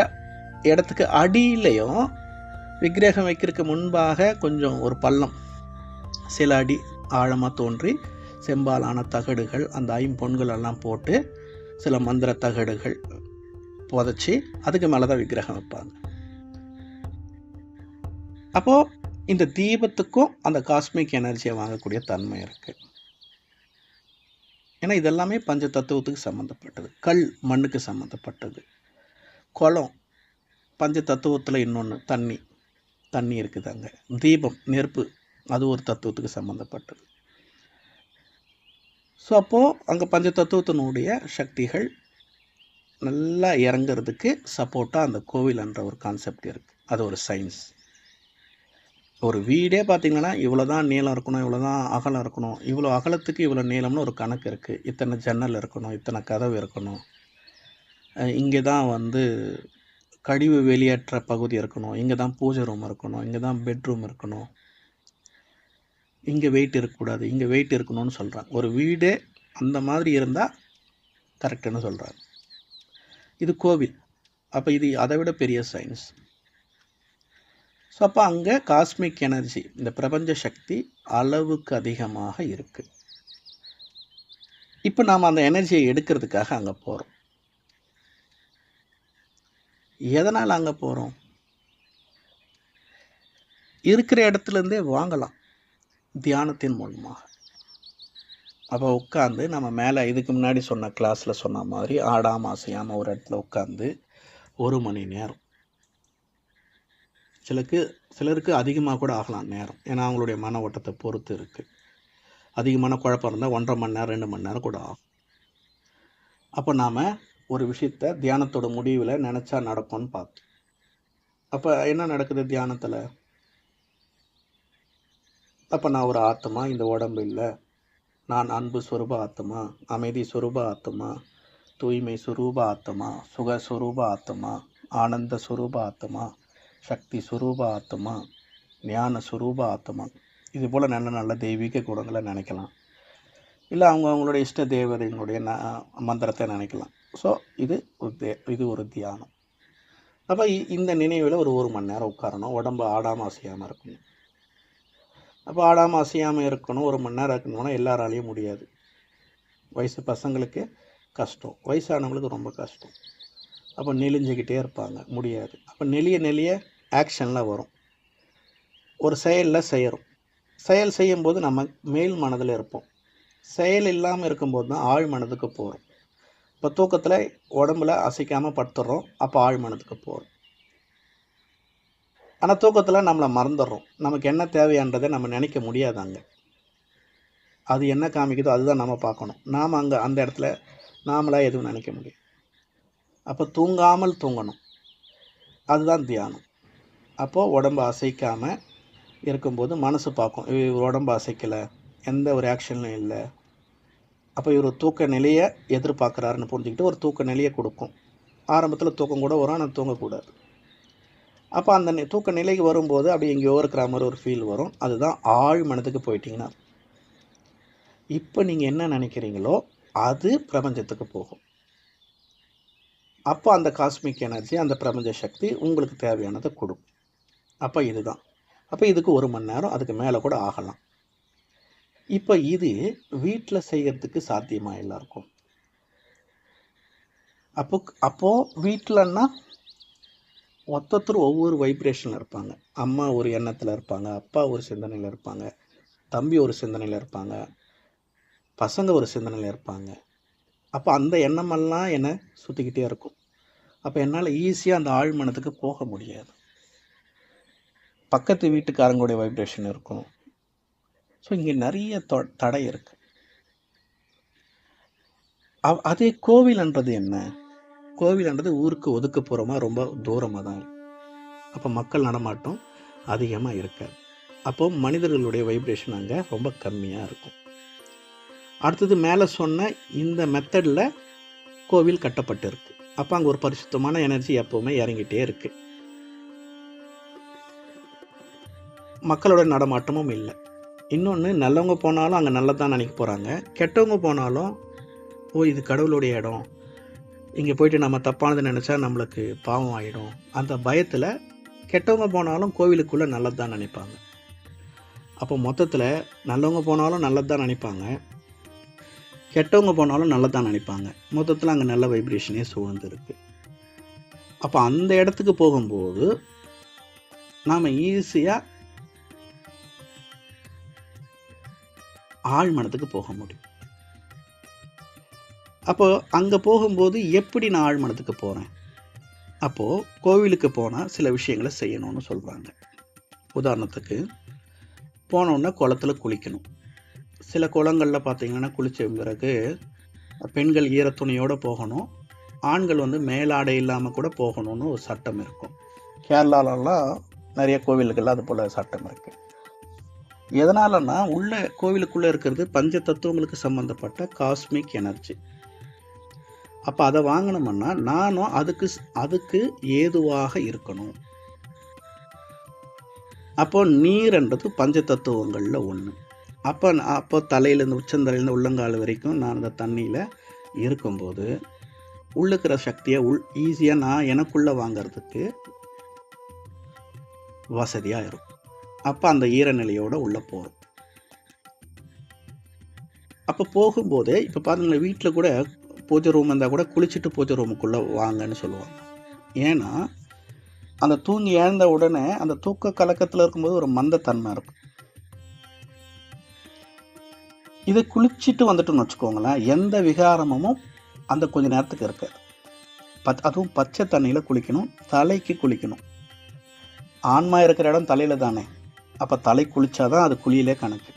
இடத்துக்கு அடியிலையும் விக்கிரகம் வைக்கிறதுக்கு முன்பாக கொஞ்சம் ஒரு பள்ளம் சில அடி ஆழமாக தோன்றி செம்பாலான தகடுகள், அந்த ஐம்பொன்கள் எல்லாம் போட்டு சில மந்திர தகடுகள் புதைச்சி அதுக்கு மேலே தான் விக்கிரகம் வைப்பாங்க. அப்போது இந்த தீபத்துக்கும் அந்த காஸ்மிக் எனர்ஜியை வாங்கக்கூடிய தன்மை இருக்குது. ஏன்னா இதெல்லாமே பஞ்ச தத்துவத்துக்கு சம்மந்தப்பட்டது. கல் மண்ணுக்கு சம்மந்தப்பட்டது. குளம் பஞ்ச தத்துவத்தில் இன்னொன்று தண்ணி இருக்குது. அங்கே தீபம் நெருப்பு, அது ஒரு தத்துவத்துக்கு சம்மந்தப்பட்டது. ஸோ அப்போது அங்கே பஞ்ச தத்துவத்தினுடைய சக்திகள் நல்லா இறங்கிறதுக்கு சப்போர்ட்டாக அந்த கோவில் என்ற ஒரு கான்செப்ட் இருக்குது. அது ஒரு சயின்ஸ். ஒரு வீடே பார்த்திங்கன்னா இவ்வளோ தான் நீளம் இருக்கணும், இவ்வளோ தான் அகலம் இருக்கணும், இவ்வளோ அகலத்துக்கு இவ்வளோ நீளம்னு ஒரு கணக்கு இருக்குது. இத்தனை ஜன்னல் இருக்கணும், இத்தனை கதவு இருக்கணும், இங்கே தான் கழிவு வெளியேற்ற பகுதி இருக்கணும், இங்கே தான் பூஜை ரூம் இருக்கணும், இங்கே தான் பெட்ரூம் இருக்கணும், இங்கே வெயிட் இருக்கக்கூடாது, இங்கே வெயிட் இருக்கணும்னு சொல்கிறாங்க. ஒரு வீடே அந்த மாதிரி இருந்தால் கரெக்டுன்னு சொல்கிறாங்க. இது கோவில். அப்போ இது அதை விட பெரிய சயின்ஸ். ஸோ அப்போ அங்கே காஸ்மிக் எனர்ஜி, இந்த பிரபஞ்ச சக்தி அளவுக்கு அதிகமாக இருக்குது. இப்போ நாம் அந்த எனர்ஜியை எடுக்கிறதுக்காக அங்கே போகிறோம். எதனால் அங்கே போகிறோம்? இருக்கிற இடத்துலேருந்தே வாங்கலாம் தியானத்தின் மூலமாக. அப்போ உட்காந்து நம்ம மேலே இதுக்கு முன்னாடி சொன்ன கிளாஸில் சொன்ன மாதிரி ஆடாமல் அசையாமல் ஒரு இடத்துல உட்காந்து 1 மணி நேரம், சிலருக்கு அதிகமாக கூட ஆகலாம் நேரம். ஏன்னா அவங்களுடைய மன ஓட்டத்தை பொறுத்து இருக்குது. அதிகமான குழப்பம் இருந்தால் 1.5 மணி நேரம் 2 மணி நேரம் கூட ஆகும். அப்போ நாம் ஒரு விஷயத்தை தியானத்தோட முடிவில் நினச்சா நடக்கும்னு பார்த்தோம். அப்போ என்ன நடக்குது தியானத்தில்? அப்போ நான் ஒரு ஆத்மா, இந்த உடம்பு இல்லை, நான் அன்பு சுரூப ஆத்மா, அமைதி சுரூப ஆத்மா, தூய்மை சுரூப ஆத்மா, சுக சுரூப ஆத்மா, ஆனந்த சுரூப ஆத்மா, சக்தி சுரூப ஆத்மா, ஞான சுரூப ஆத்மா. இது போல் நல்ல நல்ல தெய்வீக குணங்களை நினைக்கலாம். இல்லை அவங்களுடைய இஷ்ட தேவதைகளுடைய மந்திரத்தை நினைக்கலாம். ஸோ இது ஒரு தியானம். அப்போ இந்த நினைவில் ஒரு 1 மணி நேரம் உட்காரணும். உடம்பு ஆடாமல் அசையாமல் இருக்கணும். அப்போ ஆடாமல் அசையாமல் இருக்கணும் 1 மணி நேரம் இருக்கணும்னா எல்லாராலையும் முடியாது. வயசு பசங்களுக்கு கஷ்டம், வயசானவங்களுக்கு ரொம்ப கஷ்டம். அப்போ நெளிஞ்சிக்கிட்டே இருப்பாங்க, முடியாது. அப்போ நெளிய ஆக்ஷனில் வரும். ஒரு செயலில் செயல் செய்யும்போது நம்ம மேல் மனதில் இருப்போம். செயல் இல்லாமல் இருக்கும்போது தான் ஆழ் மனதுக்கு போகிறோம். இப்போ தூக்கத்தில் உடம்புல அசைக்காமல் படுத்துடுறோம், அப்போ ஆழ் மனதுக்கு போகிறோம். ஆனால் தூக்கத்தில் நம்மளை மறந்துடுறோம். நமக்கு என்ன தேவையான்றதை நம்ம நினைக்க முடியாது. அங்கே அது என்ன காமிக்குதோ அதுதான் நம்ம பார்க்கணும். நாம் அங்கே அந்த இடத்துல நாமளாக எதுவும் நினைக்க முடியும். அப்போ தூங்காமல் தூங்கணும், அதுதான் தியானம். அப்போது உடம்பு அசைக்காமல் இருக்கும்போது மனசு பார்க்கும், இவர் உடம்பு அசைக்கலை, எந்த ஒரு ஆக்ஷன்லையும் இல்லை, அப்போ இவர் தூக்க நிலையை எதிர்பார்க்குறாருன்னு புரிஞ்சுக்கிட்டு ஒரு தூக்க நிலையை கொடுக்கும். ஆரம்பத்தில் தூக்கம் கூட வரும், ஆனால் தூங்கக்கூடாது. அப்போ அந்த தூக்க நிலைக்கு வரும்போது அப்படி எங்கேயோ இருக்கிற மாதிரி ஒரு ஃபீல் வரும். அதுதான் ஆழ் மனதுக்கு போயிட்டீங்கன்னா இப்போ நீங்கள் என்ன நினைக்கிறீங்களோ அது பிரபஞ்சத்துக்கு போகும். அப்போ அந்த காஸ்மிக் எனர்ஜி, அந்த பிரபஞ்ச சக்தி உங்களுக்கு தேவையானதை கொடுக்கும். அப்போ இதுதான். அப்போ இதுக்கு 1 மணி நேரம், அதுக்கு மேலே கூட ஆகலாம். இப்போ இது வீட்டில் செய்கிறதுக்கு சாத்தியமாக எல்லாருக்கும்? அப்போது வீட்டிலன்னா ஒருத்தர் ஒவ்வொரு வைப்ரேஷனில் இருப்பாங்க. அம்மா ஒரு எண்ணத்தில் இருப்பாங்க, அப்பா ஒரு சிந்தனையில் இருப்பாங்க, தம்பி ஒரு சிந்தனையில் இருப்பாங்க, பசங்க ஒரு சிந்தனையில் இருப்பாங்க. அப்போ அந்த எண்ணமெல்லாம் என்னை சுற்றிக்கிட்டே இருக்கும். அப்போ என்னால் ஈஸியாக அந்த ஆழ்மனத்துக்கு போக முடியாது. பக்கத்து வீட்டுக்காரங்களுடைய வைப்ரேஷன் இருக்கும், ஸோ இங்கே நிறைய தடை இருக்குது. அதே கோவில்ன்றது என்ன? கோவில்ன்றது ஊருக்கு ஒதுக்குப்புறமாக ரொம்ப தூரமாக தான் இருக்குது. அப்போ மக்கள் நடமாட்டம் அதிகமாக இருக்காது. அப்போது மனிதர்களுடைய வைப்ரேஷன் அங்கே ரொம்ப கம்மியாக இருக்கும். அடுத்தது மேலே சொன்ன இந்த மெத்தடில் கோவில் கட்டப்பட்டு இருக்கு. அப்போ அங்கே ஒரு பரிசுத்தமான எனர்ஜி எப்போவுமே இறங்கிட்டே இருக்கு. மக்களோட நடமாட்டமும் இல்லை. இன்னொன்று, நல்லவங்க போனாலும் அங்கே நல்லதான் நினைக்க போகிறாங்க, கெட்டவங்க போனாலும் இது கடவுளுடைய இடம், இங்கே போயிட்டு நம்ம தப்பானது நினச்சா நம்மளுக்கு பாவம் ஆகிடும், அந்த பயத்தில் கெட்டவங்க போனாலும் கோவிலுக்குள்ளே நல்லது தான் நினைப்பாங்க. அப்போ மொத்தத்தில் நல்லவங்க போனாலும் நல்லது தான் நினைப்பாங்க, கெட்டவங்க போனாலும் நல்லதான் நினைப்பாங்க. மொத்தத்தில் அங்கே நல்ல வைப்ரேஷனே சூழ்ந்துருக்கு. அப்போ அந்த இடத்துக்கு போகும்போது நாம் ஈஸியாக ஆழ்மனத்துக்கு போக முடியும். அப்போது அங்கே போகும்போது எப்படி நான் ஆழ்மனத்துக்கு போகிறேன்? அப்போது கோவிலுக்கு போனால் சில விஷயங்களை செய்யணும்னு சொல்கிறாங்க. உதாரணத்துக்கு போனோன்னா குளத்தில் குளிக்கணும். சில குளங்களில் பார்த்திங்கன்னா குளித்த பிறகு பெண்கள் ஈரத்துணியோடு போகணும், ஆண்கள் மேலாடை இல்லாமல் கூட போகணும்னு ஒரு சட்டம் இருக்கும். கேரளாலலாம் நிறைய கோவில்கள் அது போல் சட்டம் இருக்குது. எதனாலன்னா கோவிலுக்குள்ளே இருக்கிறது பஞ்ச தத்துவங்களுக்கு சம்மந்தப்பட்ட காஸ்மிக் எனர்ஜி. அப்போ அதை வாங்கணும்னா நானும் அதுக்கு ஏதுவாக இருக்கணும். அப்போ நீர்ன்றது பஞ்ச தத்துவங்களில் ஒன்று. அப்போ தலையிலேருந்து உச்சந்தலையிலேருந்து உள்ளங்கால் வரைக்கும் நான் அந்த தண்ணியில் இருக்கும்போது உள்ளுக்கிற சக்தியை ஈஸியாக நான் எனக்குள்ளே வாங்கிறதுக்கு வசதியாக இருக்கும். அப்போ அந்த ஈரநிலையோடு உள்ளே போகிறோம். அப்போ போகும்போதே இப்போ பாருங்களேன், வீட்டில் கூட பூஜை ரூம் இருந்தால் கூட குளிச்சுட்டு பூஜை ரூமுக்குள்ளே வாங்கன்னு சொல்லுவாங்க. ஏன்னா அந்த தூங்கி எழுந்த உடனே அந்த தூக்க கலக்கத்தில் இருக்கும்போது ஒரு மந்தத்தன்மை இருக்கும். இதை குளிச்சுட்டு வந்துட்டோம்னு வச்சுக்கோங்களேன், எந்த விகாரமும் அந்த கொஞ்ச நேரத்துக்கு இருக்காது. அதுவும் பச்சை தண்ணியில் குளிக்கணும், தலைக்கு குளிக்கணும். ஆன்மா இருக்கிற இடம் தலையில் தானே, அப்போ தலை குளித்தாதான் அது குளியிலே கணக்கு.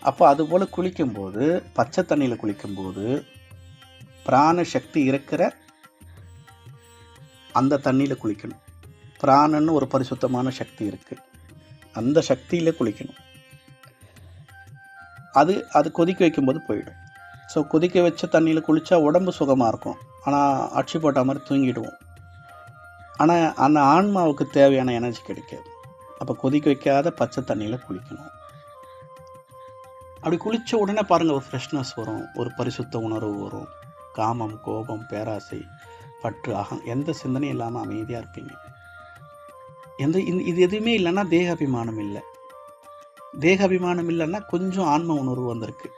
அப்போ அதுபோல் குளிக்கும்போது பச்சை தண்ணியில் குளிக்கும்போது பிராண சக்தி இருக்கிற அந்த தண்ணியில் குளிக்கணும். பிராணன்னு ஒரு பரிசுத்தமான சக்தி இருக்குது, அந்த சக்தியில் குளிக்கணும். அது கொதிக்க வைக்கும்போது போயிடும். ஸோ கொதிக்க வச்ச தண்ணியில் குளித்தா உடம்பு சுகமாக இருக்கும், ஆனால் அட்சி போட்ட மாதிரி தூங்கிடுவோம். ஆனால் அந்த ஆன்மாவுக்கு தேவையான எனர்ஜி கிடைக்காது. அப்போ கொதிக்க வைக்காத பச்சை தண்ணியில் குளிக்கணும். அப்படி குளித்த உடனே பாருங்கள், ஒரு ஃப்ரெஷ்னஸ் வரும், ஒரு பரிசுத்த உணர்வு வரும். காமம், கோபம், பேராசை, பற்று, எந்த சிந்தனையும் இல்லாமல் அமைதியாக இருப்பீங்க. இது எதுவுமே இல்லைன்னா தேகாபிமானம் இல்லை. தேகாபிமானம் இல்லைன்னா கொஞ்சம் ஆன்ம உணர்வு வந்திருக்கு.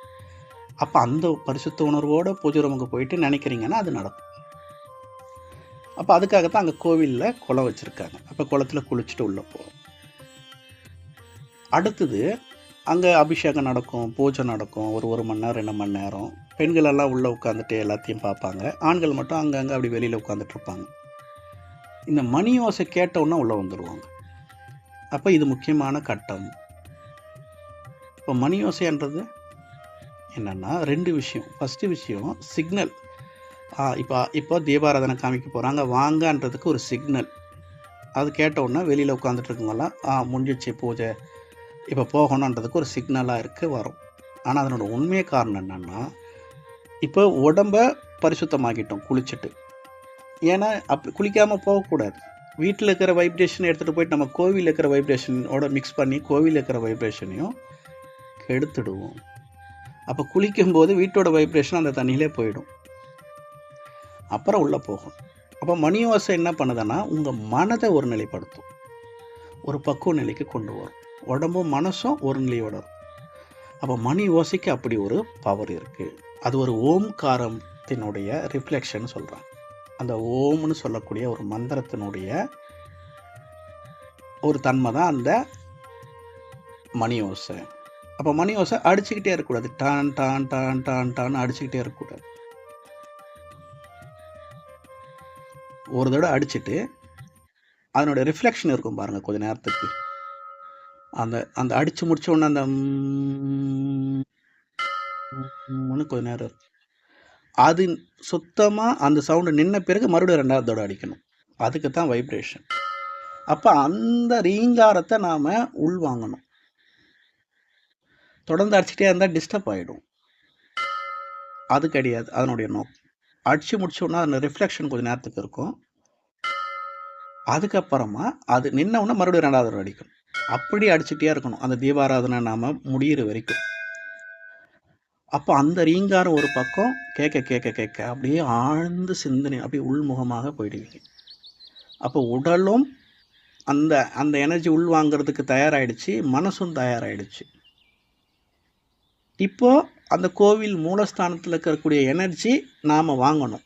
அப்போ அந்த பரிசுத்த உணர்வோடு பூஜை ரூமுக்கு போயிட்டு நினைக்கிறீங்கன்னா அது நடக்கும். அப்போ அதுக்காகத்தான் அங்கே கோவிலில் குளம் வச்சுருக்காங்க. அப்போ குளத்தில் குளிச்சுட்டு உள்ளே போகும். அடுத்தது அங்கே அபிஷேகம் நடக்கும், பூஜை நடக்கும், ஒரு மணி நேரம் 2 மணி நேரம். பெண்கள் எல்லாம் உள்ளே உட்காந்துட்டு எல்லாத்தையும் பார்ப்பாங்க, ஆண்கள் மட்டும் அங்கங்கே அப்படி வெளியில் உட்காந்துட்டு இருப்பாங்க. இந்த மணி ஓசை கேட்டவுடனே உள்ளே வந்துடுவாங்க. அப்போ இது முக்கியமான கட்டம். இப்போ மணி ஓசைன்றது என்னென்னா 2 விஷயம். ஃபஸ்ட்டு விஷயம் சிக்னல். இப்போ தீபாராதனை காமிக்க போகிறாங்க வாங்கன்றதுக்கு ஒரு சிக்னல். அது கேட்டவுடனே வெளியில் உட்காந்துட்டு இருக்கவங்களாம் முடிஞ்சிச்சு பூஜை, இப்போ போகணுன்றதுக்கு ஒரு சிக்னலாக வரும். ஆனால் அதனோட உண்மையை காரணம் என்னென்னா, இப்போ உடம்பை பரிசுத்தமாக்கிட்டோம் குளிச்சுட்டு. ஏன்னா குளிக்காமல் போகக்கூடாது. வீட்டில் இருக்கிற வைப்ரேஷன் எடுத்துகிட்டு போயிட்டு நம்ம கோவிலில் இருக்கிற வைப்ரேஷனோட மிக்ஸ் பண்ணி கோவிலில் இருக்கிற வைப்ரேஷனையும் கெடுத்துடுவோம். அப்போ குளிக்கும்போது வீட்டோட வைப்ரேஷன் அந்த தண்ணியிலே போயிடும், அப்புறம் உள்ளே போகும். அப்போ மணி ஓசை என்ன பண்ணுதுன்னா உங்கள் மனதை ஒரு நிலைப்படுத்தும், ஒரு பக்குவ நிலைக்கு கொண்டு வரும். உடம்பும் மனசும் ஒரு நிலையோட இருக்கும். அப்போ மணி ஓசைக்கு அப்படி ஒரு பவர் இருக்குது. அது ஒரு ஓம்காரத்தினுடைய ரிஃப்ளெக்ஷன் சொல்கிறாங்க. அந்த ஓம்னு சொல்லக்கூடிய ஒரு மந்திரத்தினுடைய ஒரு தன்மை தான் அந்த மணி ஓசை. அப்போ மணி ஓசை அடிச்சுக்கிட்டே இருக்கக்கூடாது, டான் டான் டான் டான் டான் அடிச்சுக்கிட்டே இருக்கக்கூடாது. ஒரு தடவை அடிச்சுட்டு அதனுடைய ரிஃப்ளெக்ஷன் இருக்கும் பாருங்கள், கொஞ்சம் நேரத்துக்கு அந்த அந்த அடித்து முடிச்ச உடனே அந்த கொஞ்ச நேரம் இருக்கும். அது சுத்தமாக அந்த சவுண்டு நின்ன பிறகு மறுபடியும் 2வது தடவை அடிக்கணும். அதுக்கு தான் வைப்ரேஷன். அப்போ அந்த ரீங்காரத்தை நாம் உள்வாங்கணும். தொடர்ந்து அடிச்சுட்டே இருந்தால் டிஸ்டர்ப் ஆகிடும். அது கிடையாது அதனுடைய நோக்கம். அடித்து முடிச்சோன்னா அந்த ரிஃப்ளெக்ஷன் கொஞ்சம் நேரத்துக்கு இருக்கும். அதுக்கப்புறமா அது நின்ன உடனே மறுபடியும் 2வது தடவை அடிக்கணும். அப்படி அடிச்சுட்டே இருக்கணும் அந்த தீபாராதனை நாம் முடிகிற வரைக்கும். அப்போ அந்த ரீங்காரம் ஒரு பக்கம் கேட்க கேட்க கேட்க அப்படியே ஆழ்ந்து சிந்தனை அப்படியே உள்முகமாக போயிடுவீங்க. அப்போ உடலும் அந்த அந்த எனர்ஜி உள்வாங்கிறதுக்கு தயாராகிடுச்சு, மனசும் தயாராகிடுச்சு. இப்போது அந்த கோவில் மூலஸ்தானத்தில் இருக்கக்கூடிய எனர்ஜி நாம் வாங்கணும்.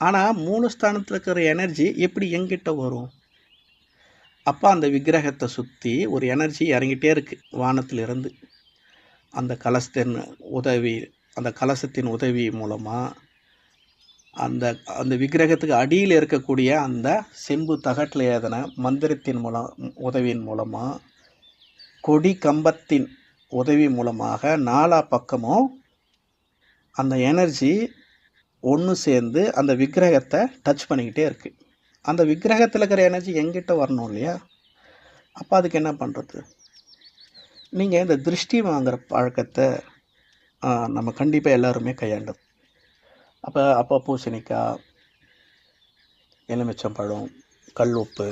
ஆனால் மூலஸ்தானத்தில் இருக்கிற எனர்ஜி எப்படி எங்கிட்ட வரும்? அப்போ அந்த விக்கிரகத்தை சுற்றி ஒரு எனர்ஜி இறங்கிட்டே இருக்குது வானத்திலிருந்து. அந்த கலசத்தின் உதவி அந்த கலசத்தின் உதவி மூலமாக அந்த அந்த விக்கிரகத்துக்கு அடியில் இருக்கக்கூடிய அந்த செம்பு தகட்டில் ஏதன மந்திரத்தின் உதவியின் மூலமாக கொடி கம்பத்தின் உதவி மூலமாக நாலா பக்கமும் அந்த எனர்ஜி ஒன்று சேர்ந்து அந்த விக்கிரகத்தை டச் பண்ணிக்கிட்டே இருக்குது. அந்த விக்கிரகத்தில் இருக்கிற எனர்ஜி எங்கிட்ட வரணும் இல்லையா? அப்போ அதுக்கு என்ன பண்ணுறது? நீங்கள் இந்த திருஷ்டி வாங்குகிற பழக்கத்தை நம்ம கண்டிப்பாக எல்லாருமே கையாண்டது. அப்போ பூசணிக்காய், எலுமிச்சம்பழம், கல் உப்பு,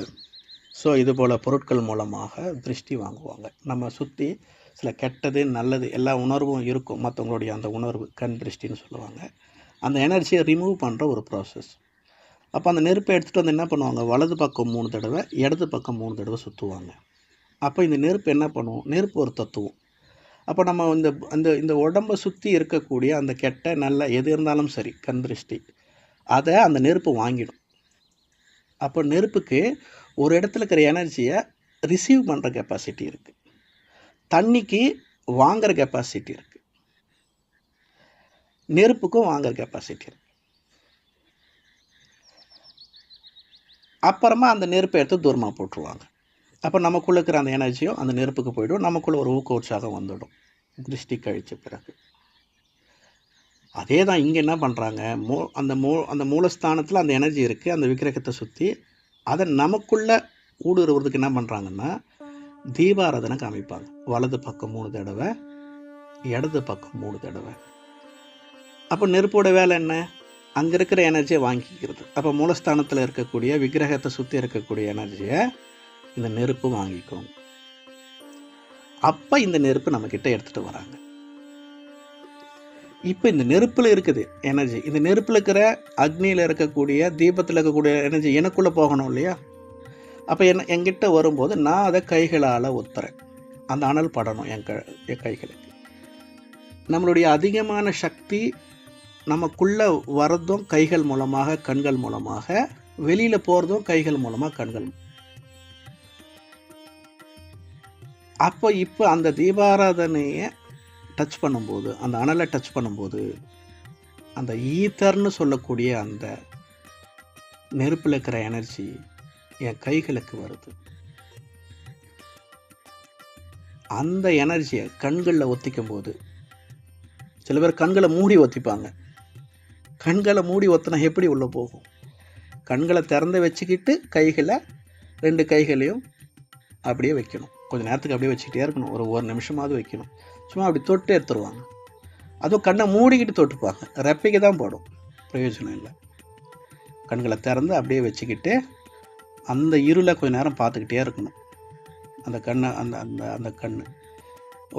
ஸோ இது போல் பொருட்கள் மூலமாக திருஷ்டி வாங்குவாங்க. நம்ம சுற்றி சில கெட்டது நல்லது எல்லா உணர்வும் இருக்கும். மற்றவங்களுடைய அந்த உணர்வு கண் திருஷ்டின்னு சொல்லுவாங்க. அந்த எனர்ஜியை ரிமூவ் பண்ணுற ஒரு ப்ராசஸ். அப்போ அந்த நெருப்பை எடுத்துகிட்டு வந்து என்ன பண்ணுவாங்க? வலது பக்கம் 3 தடவை, இடது பக்கம் 3 தடவை சுற்றுவாங்க. அப்போ இந்த நெருப்பு என்ன பண்ணும்? நெருப்பு ஒரு தத்துவம். அப்போ நம்ம இந்த உடம்பை சுற்றி இருக்கக்கூடிய அந்த கெட்ட நல்ல எது இருந்தாலும் சரி கண் திருஷ்டி அதை அந்த நெருப்பு வாங்கிடும். அப்போ நெருப்புக்கு ஒரு இடத்துல இருக்கிற எனர்ஜியை ரிசீவ் பண்ணுற கெப்பாசிட்டி இருக்குது. தண்ணிக்கு வாங்குகிற கெப்பாசிட்டி இருக்குது. நெருப்புக்கும் வாங்குகிற கெப்பாசிட்டி இருக்குது. அப்புறமா அந்த நெருப்பை எடுத்து தூரமாக போட்டுருவாங்க. அப்போ நமக்குள்ளே இருக்கிற அந்த எனர்ஜியும் அந்த நெருப்புக்கு போய்டும். நமக்குள்ளே ஒரு ஊக்க உற்சாகம் வந்துடும் திருஷ்டி கழித்த பிறகு. அதே தான் இங்கே என்ன பண்ணுறாங்க? அந்த மூலஸ்தானத்தில் அந்த எனர்ஜி இருக்குது அந்த விக்கிரகத்தை சுற்றி. அதை நமக்குள்ளே ஊடுருவதுக்கு என்ன பண்ணுறாங்கன்னா தீபாராதனை காமிப்பாங்க. வலது பக்கம் 3 தடவை, இடது பக்கம் 3 தடவை. அப்போ நெருப்போட வேலை என்ன? அங்கே இருக்கிற எனர்ஜியை வாங்கிக்கிறது. அப்போ மூலஸ்தானத்தில் இருக்கக்கூடிய விக்கிரகத்தை சுற்றி இருக்கக்கூடிய எனர்ஜியை இந்த நெருப்பு வாங்கிக்கும். அப்போ இந்த நெருப்பு நம்மக்கிட்ட எடுத்துகிட்டு வராங்க. இப்போ இந்த நெருப்பில் இருக்குது எனர்ஜி. இந்த நெருப்பில் இருக்கிற அக்னியில் இருக்கக்கூடிய தீபத்தில் இருக்கக்கூடிய எனர்ஜி எனக்குள்ளே போகணும் இல்லையா? அப்போ என்கிட்ட வரும்போது நான் அதை கைகளால் ஒத்துறேன். அந்த அனல் படணும் என் கைகளுக்கு. நம்மளுடைய அதிகமான சக்தி நமக்குள்ளே வரதும் கைகள் மூலமாக, கண்கள் மூலமாக, வெளியில் போகிறதும் கைகள் மூலமாக, கண்கள். அப்போ இப்போ அந்த தீபாராதனையை டச் பண்ணும்போது, அந்த அனலை டச் பண்ணும்போது, அந்த ஈத்தர்னு சொல்லக்கூடிய அந்த நெருப்பில் இருக்கிற எனர்ஜி என் கைகளுக்கு வருது. அந்த எனர்ஜியை கண்களில் ஒத்திக்கும் போது, சில பேர் கண்களை மூடி ஒத்திப்பாங்க. கண்களை மூடி ஒத்தினா எப்படி உள்ளே போகும்? கண்களை திறந்து வச்சுக்கிட்டு கைகளை 2 கைகளையும் அப்படியே வைக்கணும். கொஞ்சம் நேரத்துக்கு அப்படியே வச்சுக்கிட்டே இருக்கணும். ஒரு நிமிஷமாவது வைக்கணும். சும்மா அப்படி தொட்டு எடுத்துருவாங்க. அதுவும் கண்ணை மூடிக்கிட்டு தொட்டுப்பாங்க. ரெப்பைக்கு தான் போடும், பிரயோஜனம் இல்லை. கண்களை திறந்து அப்படியே வச்சுக்கிட்டு அந்த இருளை கொஞ்சம் நேரம் பார்த்துக்கிட்டே இருக்கணும். அந்த கண்ணை அந்த கண்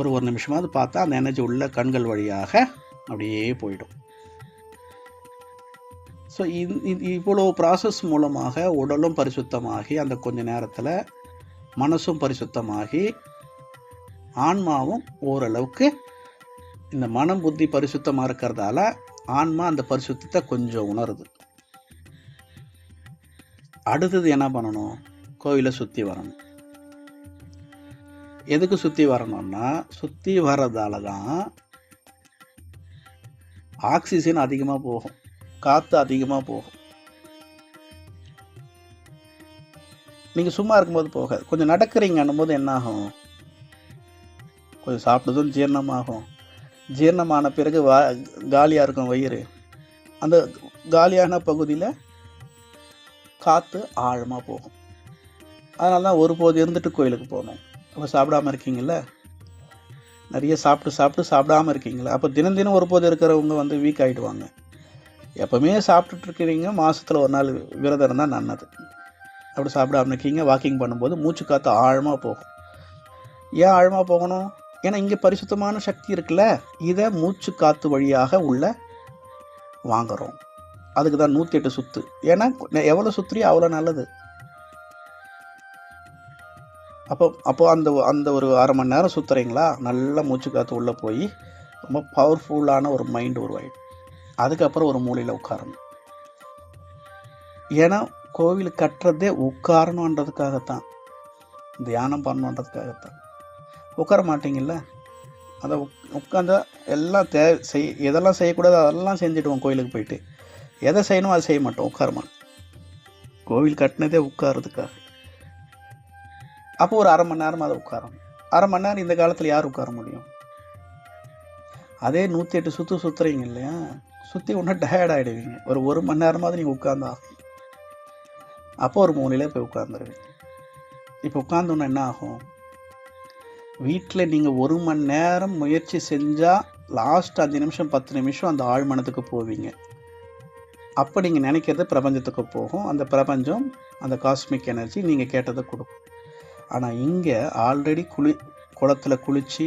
ஒரு நிமிஷமாவது பார்த்தா அந்த எனர்ஜி உள்ள கண்கள் வழியாக அப்படியே போயிடும். ஸோ இவ்வளோ ப்ராசஸ் மூலமாக உடலும் பரிசுத்தமாகி அந்த கொஞ்ச நேரத்தில் மனசும் பரிசுத்தமாகி ஆன்மாவும் ஓரளவுக்கு இந்த மனம் புத்தி பரிசுத்தமாக இருக்கிறதால ஆன்மா அந்த பரிசுத்தத்தை கொஞ்சம் உணருது. அடுத்தது என்ன பண்ணணும்? கோவிலை சுற்றி வரணும். எதுக்கு சுற்றி வரணும்னா, சுற்றி வர்றதால தான் ஆக்சிஜன் அதிகமாக போகும், காற்று அதிகமாக போகும். நீங்கள் சும்மா இருக்கும்போது போகாது. கொஞ்சம் நடக்கிறீங்கன்னும் போது என்ன ஆகும்? கொஞ்சம் சாப்பிட்டதும் ஜீரணமாகும். ஜீரணமான பிறகு காலியாக இருக்கும் வயிறு. அந்த காலியான பகுதியில் காற்று ஆழமாக போகும். அதனால தான் ஒருபோது இருந்துட்டு கோயிலுக்கு போகணும். அப்போ சாப்பிடாமல் இருக்கீங்கள, நிறைய சாப்பிடாமல் இருக்கீங்களா, அப்போ தினம் தினம் ஒருபோது இருக்கிறவங்க வீக் ஆகிடுவாங்க. எப்போவுமே சாப்பிட்டுட்டு இருக்கிறீங்க, மாதத்தில் ஒரு நாள் விரதம் இருந்தால் நல்லது. அப்படி சாப்பிடாமல் இருக்கீங்க, வாக்கிங் பண்ணும்போது மூச்சு காற்று ஆழமாக போகும். ஏன் ஆழமாக போகணும்? ஏன்னா இங்கே பரிசுத்தமான சக்தி இருக்குல்ல, இதை மூச்சு காற்று வழியாக உள்ள வாங்குகிறோம். அதுக்கு தான் 108 சுற்று. ஏன்னா எவ்வளோ சுற்றுறியோ அவ்வளோ நல்லது. அப்போ அந்த ஒரு அரை மணி நேரம் சுற்றுறீங்களா, நல்லா மூச்சு காற்று உள்ளே போய் ரொம்ப பவர்ஃபுல்லான ஒரு மைண்ட் உருவாயிடும். அதுக்கப்புறம் ஒரு மூலையில் உட்காரணும். ஏன்னா கோவில் கட்டுறதே உட்காரணுன்றதுக்காகத்தான், தியானம் பண்ணணுன்றதுக்காகத்தான். உட்கார மாட்டீங்கல்ல, அதை உட்காந்தா எல்லாம் எதெல்லாம் செய்யக்கூடாது அதெல்லாம் செஞ்சுடுவோம். கோயிலுக்கு போயிட்டு எதை செய்யணும் அதை செய்ய மாட்டோம், உட்கார மாட்டோம். கோவில் கட்டினதே உட்காரதுக்காக. அப்போ ஒரு அரை மணி நேரம் அதை உட்காரணும். அரை மணி நேரம் இந்த காலத்தில் யார் உட்கார முடியும்? அதே 108 சுற்றுறீங்க இல்லையா, சுற்றி ஒன்றும் டயர்ட் ஆகிடுவீங்க. ஒரு மணி நேரமாவது நீங்கள் உட்கார்ந்தாகும். அப்போ ஒரு மூலையிலே போய் உட்காந்துருவீங்க. இப்போ உட்காந்தோன்னா என்ன ஆகும்? வீட்டில் நீங்கள் 1 மணி நேரம் முயற்சி செஞ்சால் லாஸ்ட் 5 நிமிஷம் 10 நிமிஷம் அந்த ஆழ்மனத்துக்கு போவீங்க. அப்போ நீங்கள் நினைக்கிறது பிரபஞ்சத்துக்கு போகும். அந்த பிரபஞ்சம், அந்த காஸ்மிக் எனர்ஜி நீங்கள் கேட்டதை கொடுக்கும். ஆனால் இங்கே ஆல்ரெடி குளத்தில் குளித்து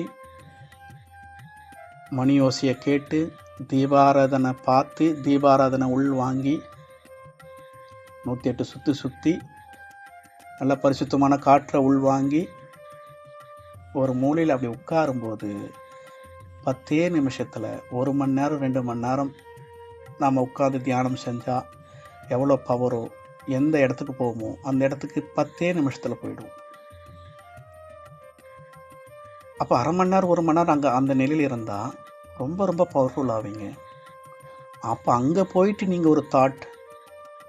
மணி ஓசையை கேட்டு தீபாராதனை பார்த்து தீபாராதனை உள் வாங்கி 108 சுற்றி நல்ல பரிசுத்தமான காற்றை உள் வாங்கி ஒரு மூலையில் அப்படி உட்காரும்போது 10 நிமிஷத்தில் 1 மணி நேரம் 2 மணி நேரம் நாம் உட்காந்து தியானம் செஞ்சால் எவ்வளோ பவரோ, எந்த இடத்துக்கு போகுமோ அந்த இடத்துக்கு 10 நிமிஷத்தில் போயிடும். அப்போ அரை மணி நேரம் 1 மணி நேரம் அங்கே அந்த நிலையில் இருந்தால் ரொம்ப ரொம்ப பவர்ஃபுல் ஆவீங்க. அப்போ அங்கே போயிட்டு நீங்கள் ஒரு தாட்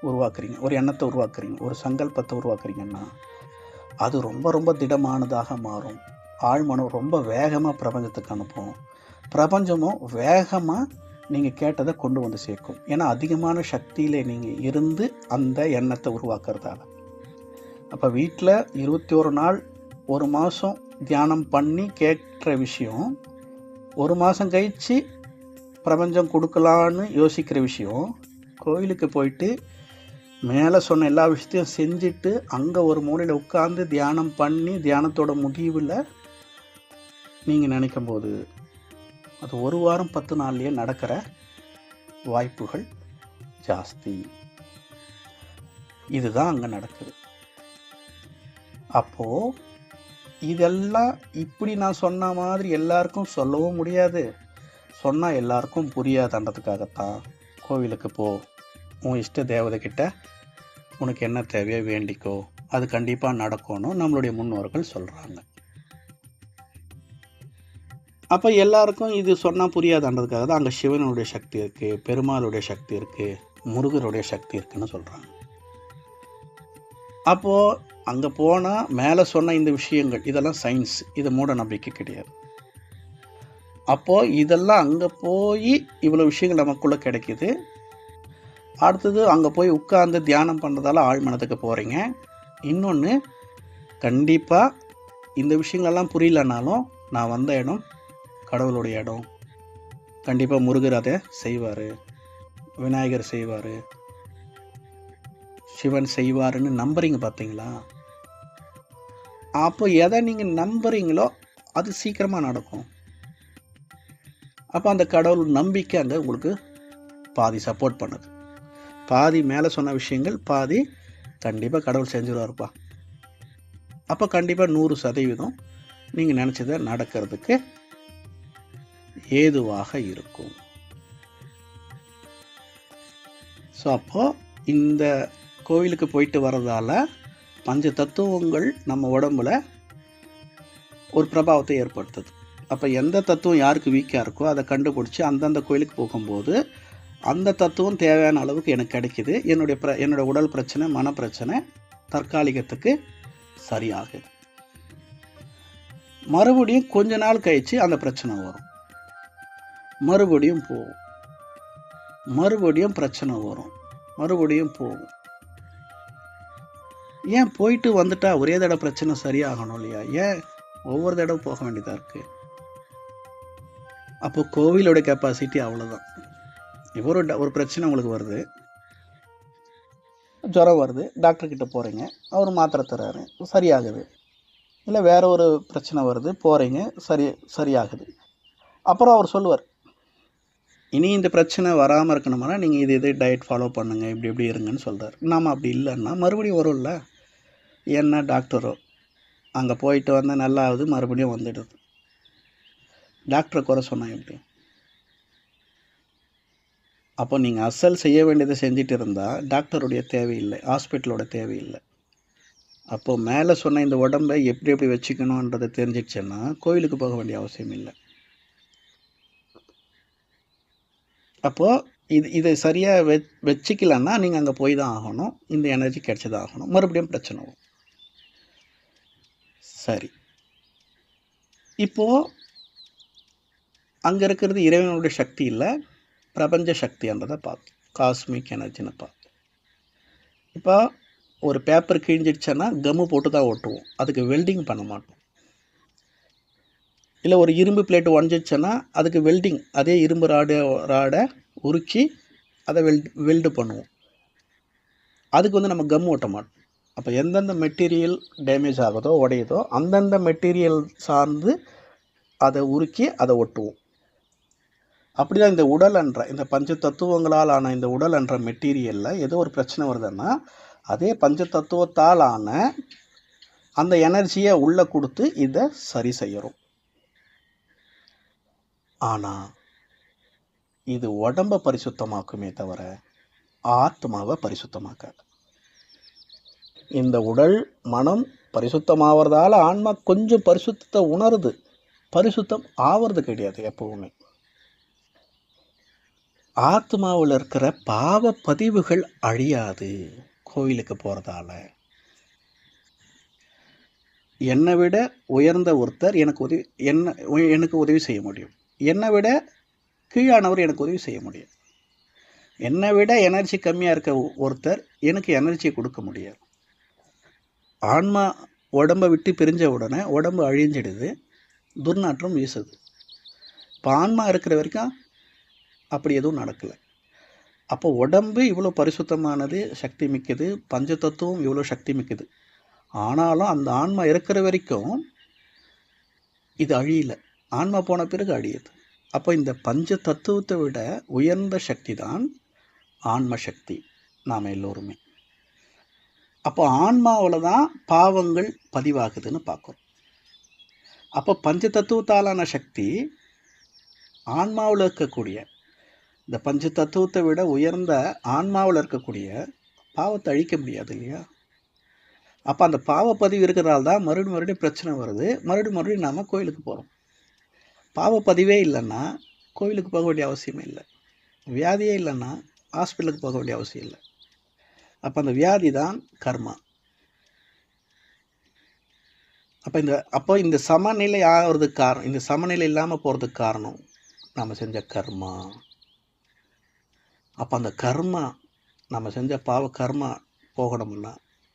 உருவாக்குறீங்க, ஒரு எண்ணத்தை உருவாக்குறீங்க, ஒரு சங்கல்பத்தை உருவாக்குறீங்கன்னா அது ரொம்ப ரொம்ப திடமானதாக மாறும். ஆழ்மனம் ரொம்ப வேகமாக பிரபஞ்சத்துக்கு அனுப்பும். பிரபஞ்சமும் வேகமாக நீங்கள் கேட்டதை கொண்டு வந்து சேர்க்கும். ஏன்னா அதிகமான சக்தியில் நீங்கள் இருந்து அந்த எண்ணத்தை உருவாக்குறதால. அப்போ வீட்டில் 21 நாள் 1 மாதம் தியானம் பண்ணி கேட்குற விஷயம் 1 மாதம் கழித்து பிரபஞ்சம் கொடுக்கலான்னு யோசிக்கிற விஷயம், கோயிலுக்கு போயிட்டு மேலே சொன்ன எல்லா விஷயத்தையும் செஞ்சுட்டு அங்கே ஒரு மூலையில் உட்காந்து தியானம் பண்ணி தியானத்தோட முடிவில் நீங்கள் நினைக்கும்போது அது 1 வாரம் 10 நாள்லேயே நடக்கிற வாய்ப்புகள் ஜாஸ்தி. இதுதான் அங்கே நடக்குது. அப்போது இதெல்லாம் இப்படி நான் சொன்ன மாதிரி எல்லாருக்கும் சொல்லவும் முடியாது, சொன்னால் எல்லாருக்கும் புரியாதுன்றதுக்காகத்தான் கோவிலுக்கு போ, உன் இஷ்ட தேவதைக்கிட்ட உனக்கு என்ன தேவையோ வேண்டிக்கோ, அது கண்டிப்பாக நடக்கணும் நம்மளுடைய முன்னோர்கள் சொல்கிறாங்க. அப்போ எல்லாருக்கும் இது சொன்னால் புரியாதுன்றதுக்காக தான் அங்கே சிவனுடைய சக்தி இருக்குது, பெருமாளுடைய சக்தி இருக்குது, முருகருடைய சக்தி இருக்குதுன்னு சொல்கிறாங்க. அப்போது அங்கே போனால் மேலே சொன்ன இந்த விஷயங்கள் இதெல்லாம் சயின்ஸ், இது மூட நம்பிக்கை கிடையாது. அப்போது இதெல்லாம் அங்கே போய் இவ்வளோ விஷயங்கள் நமக்குள்ளே கிடைக்கிது. அடுத்தது அங்கே போய் உட்கார்ந்து தியானம் பண்ணுறதால ஆழ்மனத்துக்கு போகிறீங்க. இன்னொன்று, கண்டிப்பாக இந்த விஷயங்களெல்லாம் புரியலனாலும் நான் வந்த இடம் கடவுளுடைய இடம், கண்டிப்பாக முருகர் அதை செய்வார், விநாயகர் செய்வார், சிவன் செய்வாருன்னு நம்புறீங்க பார்த்தீங்களா? அப்போ எதை நீங்கள் நம்புறீங்களோ அது சீக்கிரமாக நடக்கும். அப்போ அந்த கடவுள் நம்பிக்கை அங்கே உங்களுக்கு பாதி சப்போர்ட் பண்ணுது. பாதி மேலே சொன்ன விஷயங்கள், பாதி கண்டிப்பாக கடவுள் செஞ்சுருவாருப்பா. அப்போ கண்டிப்பாக 100% நீங்கள் நினச்சதை நடக்கிறதுக்கு ஏதுவாக இருக்கும். ஸோ அப்போது இந்த கோவிலுக்கு போயிட்டு வர்றதால பஞ்ச தத்துவங்கள் நம்ம உடம்புல ஒரு பிரபாவத்தை ஏற்படுத்துது. அப்போ எந்த தத்துவம் யாருக்கு வீக்காக இருக்கோ அதை கண்டுபிடிச்சி அந்தந்த கோயிலுக்கு போகும்போது அந்த தத்துவம் தேவையான அளவுக்கு எனக்கு கிடைக்கிது. என்னுடைய உடல் பிரச்சனை, மன பிரச்சனை தற்காலிகத்துக்கு சரியாகுது. மறுபடியும் கொஞ்ச நாள் கழிச்சு அந்த பிரச்சனை வரும், மறுபடியும் போகும், மறுபடியும் பிரச்சனை வரும், மறுபடியும் போகும். ஏன் போயிட்டு வந்துட்டா ஒரே தடவை பிரச்சனை சரியாகணும் இல்லையா? ஏன் ஒவ்வொரு தடவை போக வேண்டியதாக இருக்குது? அப்போ கோவிலோட கெப்பாசிட்டி அவ்வளோதான். இப்போ ஒரு பிரச்சனை உங்களுக்கு வருது, ஜுரம் வருது, டாக்டர்கிட்ட போகிறீங்க, அவர் மாத்திரை தர்றாரு, சரியாகுது. இல்லை வேற ஒரு பிரச்சனை வருது, போகிறீங்க, சரியாகுது. அப்புறம் அவர் சொல்லுவார், இனி இந்த பிரச்சனை வராமல் இருக்கணும்னா நீங்கள் இது டயட் ஃபாலோ பண்ணுங்கள், இப்படி இருங்கன்னு சொல்கிறார். நாம் அப்படி இல்லைன்னா மறுபடியும் வரும்ல. என்ன டாக்டரோ அங்கே போயிட்டு வந்தால் நல்லா ஆகுது, மறுபடியும் வந்துடுது. டாக்டரை குறை சொன்னால் எப்படி? அப்போ நீங்கள் அசல் செய்ய வேண்டியதை செஞ்சுட்டு இருந்தால் டாக்டருடைய தேவையில்லை, ஹாஸ்பிட்டலோட தேவையில்லை. அப்போது மேலே சொன்ன இந்த உடம்பை எப்படி வச்சுக்கணுன்றதை தெரிஞ்சிடுச்சுன்னா கோயிலுக்கு போக வேண்டிய அவசியம் இல்லை. அப்போது இதை சரியாக வச்சுக்கலன்னா நீங்கள் அங்கே போய் தான் ஆகணும், இந்த எனர்ஜி கிடைச்சி தான் ஆகணும், மறுபடியும் பிரச்சனை வரும். சரி, இப்போது அங்கே இருக்கிறது இறைவனுடைய சக்தி இல்லை, பிரபஞ்ச சக்தின்றதை பார்த்து, காஸ்மிக் எனர்ஜின்னு பார்த்து. இப்போ ஒரு பேப்பர் கிழிஞ்சிடுச்சுன்னா கம்மு போட்டு தான் ஒட்டுவோம், அதுக்கு வெல்டிங் பண்ண மாட்டோம். இல்லை ஒரு இரும்பு பிளேட்டு உடஞ்சிடுச்சுன்னா அதுக்கு வெல்டிங், அதே இரும்பு ராடை உருக்கி அதை வெல்டு பண்ணுவோம், அதுக்கு நம்ம கம் ஓட்ட மாட்டோம். அப்போ எந்தெந்த மெட்டீரியல் டேமேஜ் ஆகுதோ உடையுதோ அந்தந்த மெட்டீரியல் சார்ந்து அதை உருக்கி அதை ஒட்டுவோம். அப்படிதான் இந்த உடல் என்ற இந்த பஞ்ச தத்துவங்களால் ஆன இந்த உடல் என்ற மெட்டீரியலில் ஏதோ ஒரு பிரச்சனை வருதுன்னா அதே பஞ்ச தத்துவத்தால் ஆன அந்த எனர்ஜியை உள்ளே கொடுத்து இதை சரி செய்யறோம். ஆனால் இது உடம்பை பரிசுத்தமாக்குமே தவிர ஆத்மாவை பரிசுத்தமாக்காது. இந்த உடல் மனம் பரிசுத்தமாவதால் ஆன்மா கொஞ்சம் பரிசுத்தத்தை உணருது, பரிசுத்தம் ஆவறது கிடையாது. எப்பவுமே ஆத்மாவில் இருக்கிற பாவ பதிவுகள் அழியாது கோயிலுக்கு போகிறதால. என்னை விட உயர்ந்த ஒருத்தர் எனக்கு உதவி செய்ய முடியும், என்னை விட கீழானவர் எனக்கு உதவி செய்ய முடியும், என்னை விட எனர்ஜி கம்மியாக இருக்க ஒருத்தர் எனக்கு எனர்ஜி கொடுக்க முடியாது. ஆன்மா உடம்பை விட்டு பிரிஞ்ச உடனே உடம்பு அழிஞ்சிடுது, துர்நாற்றம் வீசுது. இப்போ ஆன்மா இருக்கிற வரைக்கும் அப்படி எதுவும் நடக்கலை. அப்போ உடம்பு இவ்வளோ பரிசுத்தமானது, சக்தி மிக்கது, பஞ்ச தத்துவம் இவ்வளோ சக்தி மிக்கது. ஆனாலும் அந்த ஆன்மா இருக்கிற வரைக்கும் இது அழியலை, ஆன்மா போன பிறகு அழியுது. அப்போ இந்த பஞ்ச தத்துவத்தை விட உயர்ந்த சக்தி தான் ஆன்ம சக்தி, நாம் எல்லோருமே. அப்போ ஆன்மாவில் தான் பாவங்கள் பதிவாகுதுன்னு பார்க்குறோம். அப்போ பஞ்ச தத்துவத்தாலான சக்தி ஆன்மாவில் இருக்கக்கூடிய இந்த பஞ்ச தத்துவத்தை விட உயர்ந்த ஆன்மாவில் இருக்கக்கூடிய பாவத்தை அழிக்க முடியாது இல்லையா? அப்போ அந்த பாவப்பதிவு இருக்கிறதால தான் மறுபடியும் பிரச்சனை வருது, மறுபடியும் நாம் கோயிலுக்கு போகிறோம். பாவப்பதிவே இல்லைன்னா கோயிலுக்கு போக வேண்டிய அவசியமே இல்லை, வியாதியே இல்லைன்னா ஹாஸ்பிட்டலுக்கு போக வேண்டிய அவசியம் இல்லை. அப்போ அந்த வியாதி தான் கர்மா. அப்போ இந்த சமநிலை ஆகிறதுக்கு காரணம், இந்த சமநிலை இல்லாமல் போகிறதுக்கு காரணம் நம்ம செஞ்ச கர்மா. அப்போ அந்த கர்மா, நம்ம செஞ்ச பாவ கர்மா போகணும்னா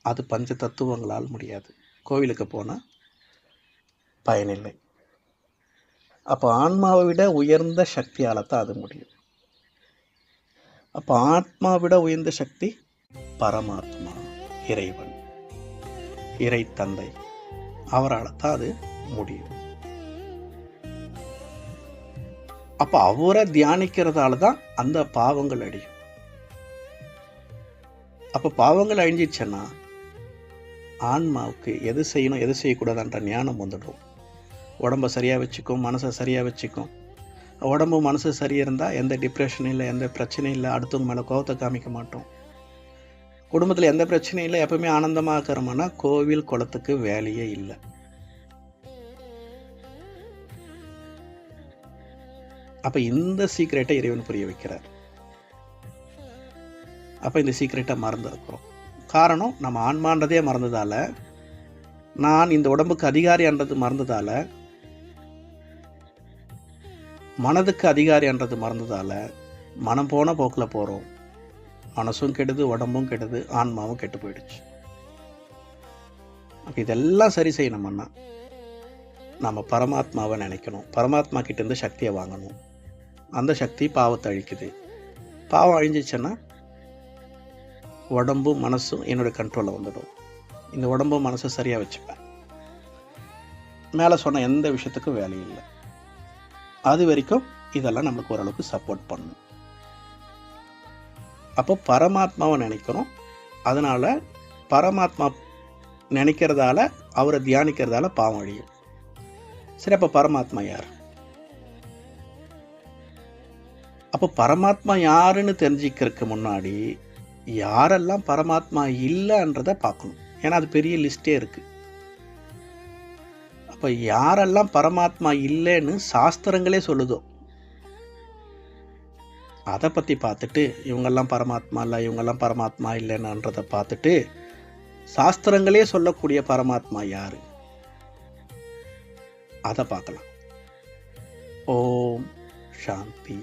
அது பஞ்ச தத்துவங்களால் முடியாது, கோவிலுக்கு போனால் பயனில்லை. அப்போ ஆன்மாவை விட உயர்ந்த சக்தியால் தான் அது முடியும். அப்போ ஆத்மாவை விட உயர்ந்த சக்தி பரமாத்மா, இறைவன், இறை தந்தை, அவரால் தான் அது முடியும். அப்போ அவரை தியானிக்கிறதால தான் அந்த பாவங்கள் அழியும். அப்போ பாவங்கள் அழிஞ்சிச்சுன்னா ஆன்மாவுக்கு எது செய்யணும் எது செய்யக்கூடாதுன்ற ஞானம் வந்துடும். உடம்பை சரியாக வச்சுக்கும், மனசை சரியாக வச்சுக்கும். உடம்பு மனசு சரியாக இருந்தால் எந்த டிப்ரெஷனும் இல்லை, எந்த பிரச்சனையும் இல்லை, அடுத்தவங்க மேலே கோபத்தை காமிக்க மாட்டோம். குடும்பத்தில் எந்த பிரச்சனையும் இல்லை, எப்பவுமே ஆனந்தமாக இருக்கிறோம்னா கோவில் குளத்துக்கு வேலையே இல்லை. அப்போ இந்த சீக்ரெட்டை இறைவன் புரிய வைக்கிறார். அப்போ இந்த சீக்ரெட்டை மறந்துருக்கிறோம். காரணம், நம்ம ஆன்மான்றதே மறந்ததால், நான் இந்த உடம்புக்கு அதிகாரின்றது மறந்ததால் மனதுக்கு அதிகாரின்றது மறந்ததால் மனம் போன போக்கில் போகிறோம். மனசும் கெடுது, உடம்பும் கெடுது, ஆன்மாவும் கெட்டு போயிடுச்சு. அப்போ இதெல்லாம் சரி செய்யணும்னா நம்ம பரமாத்மாவை நினைக்கணும். பரமாத்மா கிட்டேருந்து சக்தியை வாங்கணும். அந்த சக்தி பாவத்தை அழிக்குது. பாவம் அழிஞ்சிச்சுன்னா உடம்பும் மனசும் என்னோடய கண்ட்ரோலில் வந்துடும். இந்த உடம்பும் மனசும் சரியாக வச்சுப்பேன். மேலே சொன்ன எந்த விஷயத்துக்கும் வேலை இல்லை. அது வரைக்கும் இதெல்லாம் நம்மளுக்கு ஓரளவுக்கு சப்போர்ட் பண்ணும். அப்போ பரமாத்மாவை நினைக்கிறோம். அதனால் பரமாத்மா நினைக்கிறதால, அவரை தியானிக்கிறதால பாவம் அழியும். சரி, அப்போ பரமாத்மா யார்? அப்போ பரமாத்மா யாருன்னு தெரிஞ்சுக்கிறதுக்கு முன்னாடி யாரெல்லாம் பரமாத்மா இல்லைன்றதை பார்க்கணும். ஏன்னா அது பெரிய லிஸ்டே இருக்குது. அப்போ யாரெல்லாம் பரமாத்மா இல்லைன்னு சாஸ்திரங்களே சொல்லுதோ அதை பற்றி பார்த்துட்டு, இவங்கெல்லாம் பரமாத்மா இல்லை, இவங்கெல்லாம் பரமாத்மா இல்லைன்றதை பார்த்துட்டு சாஸ்திரங்களே சொல்லக்கூடிய பரமாத்மா யார் அதை பார்க்கலாம். ஓம் சாந்தி.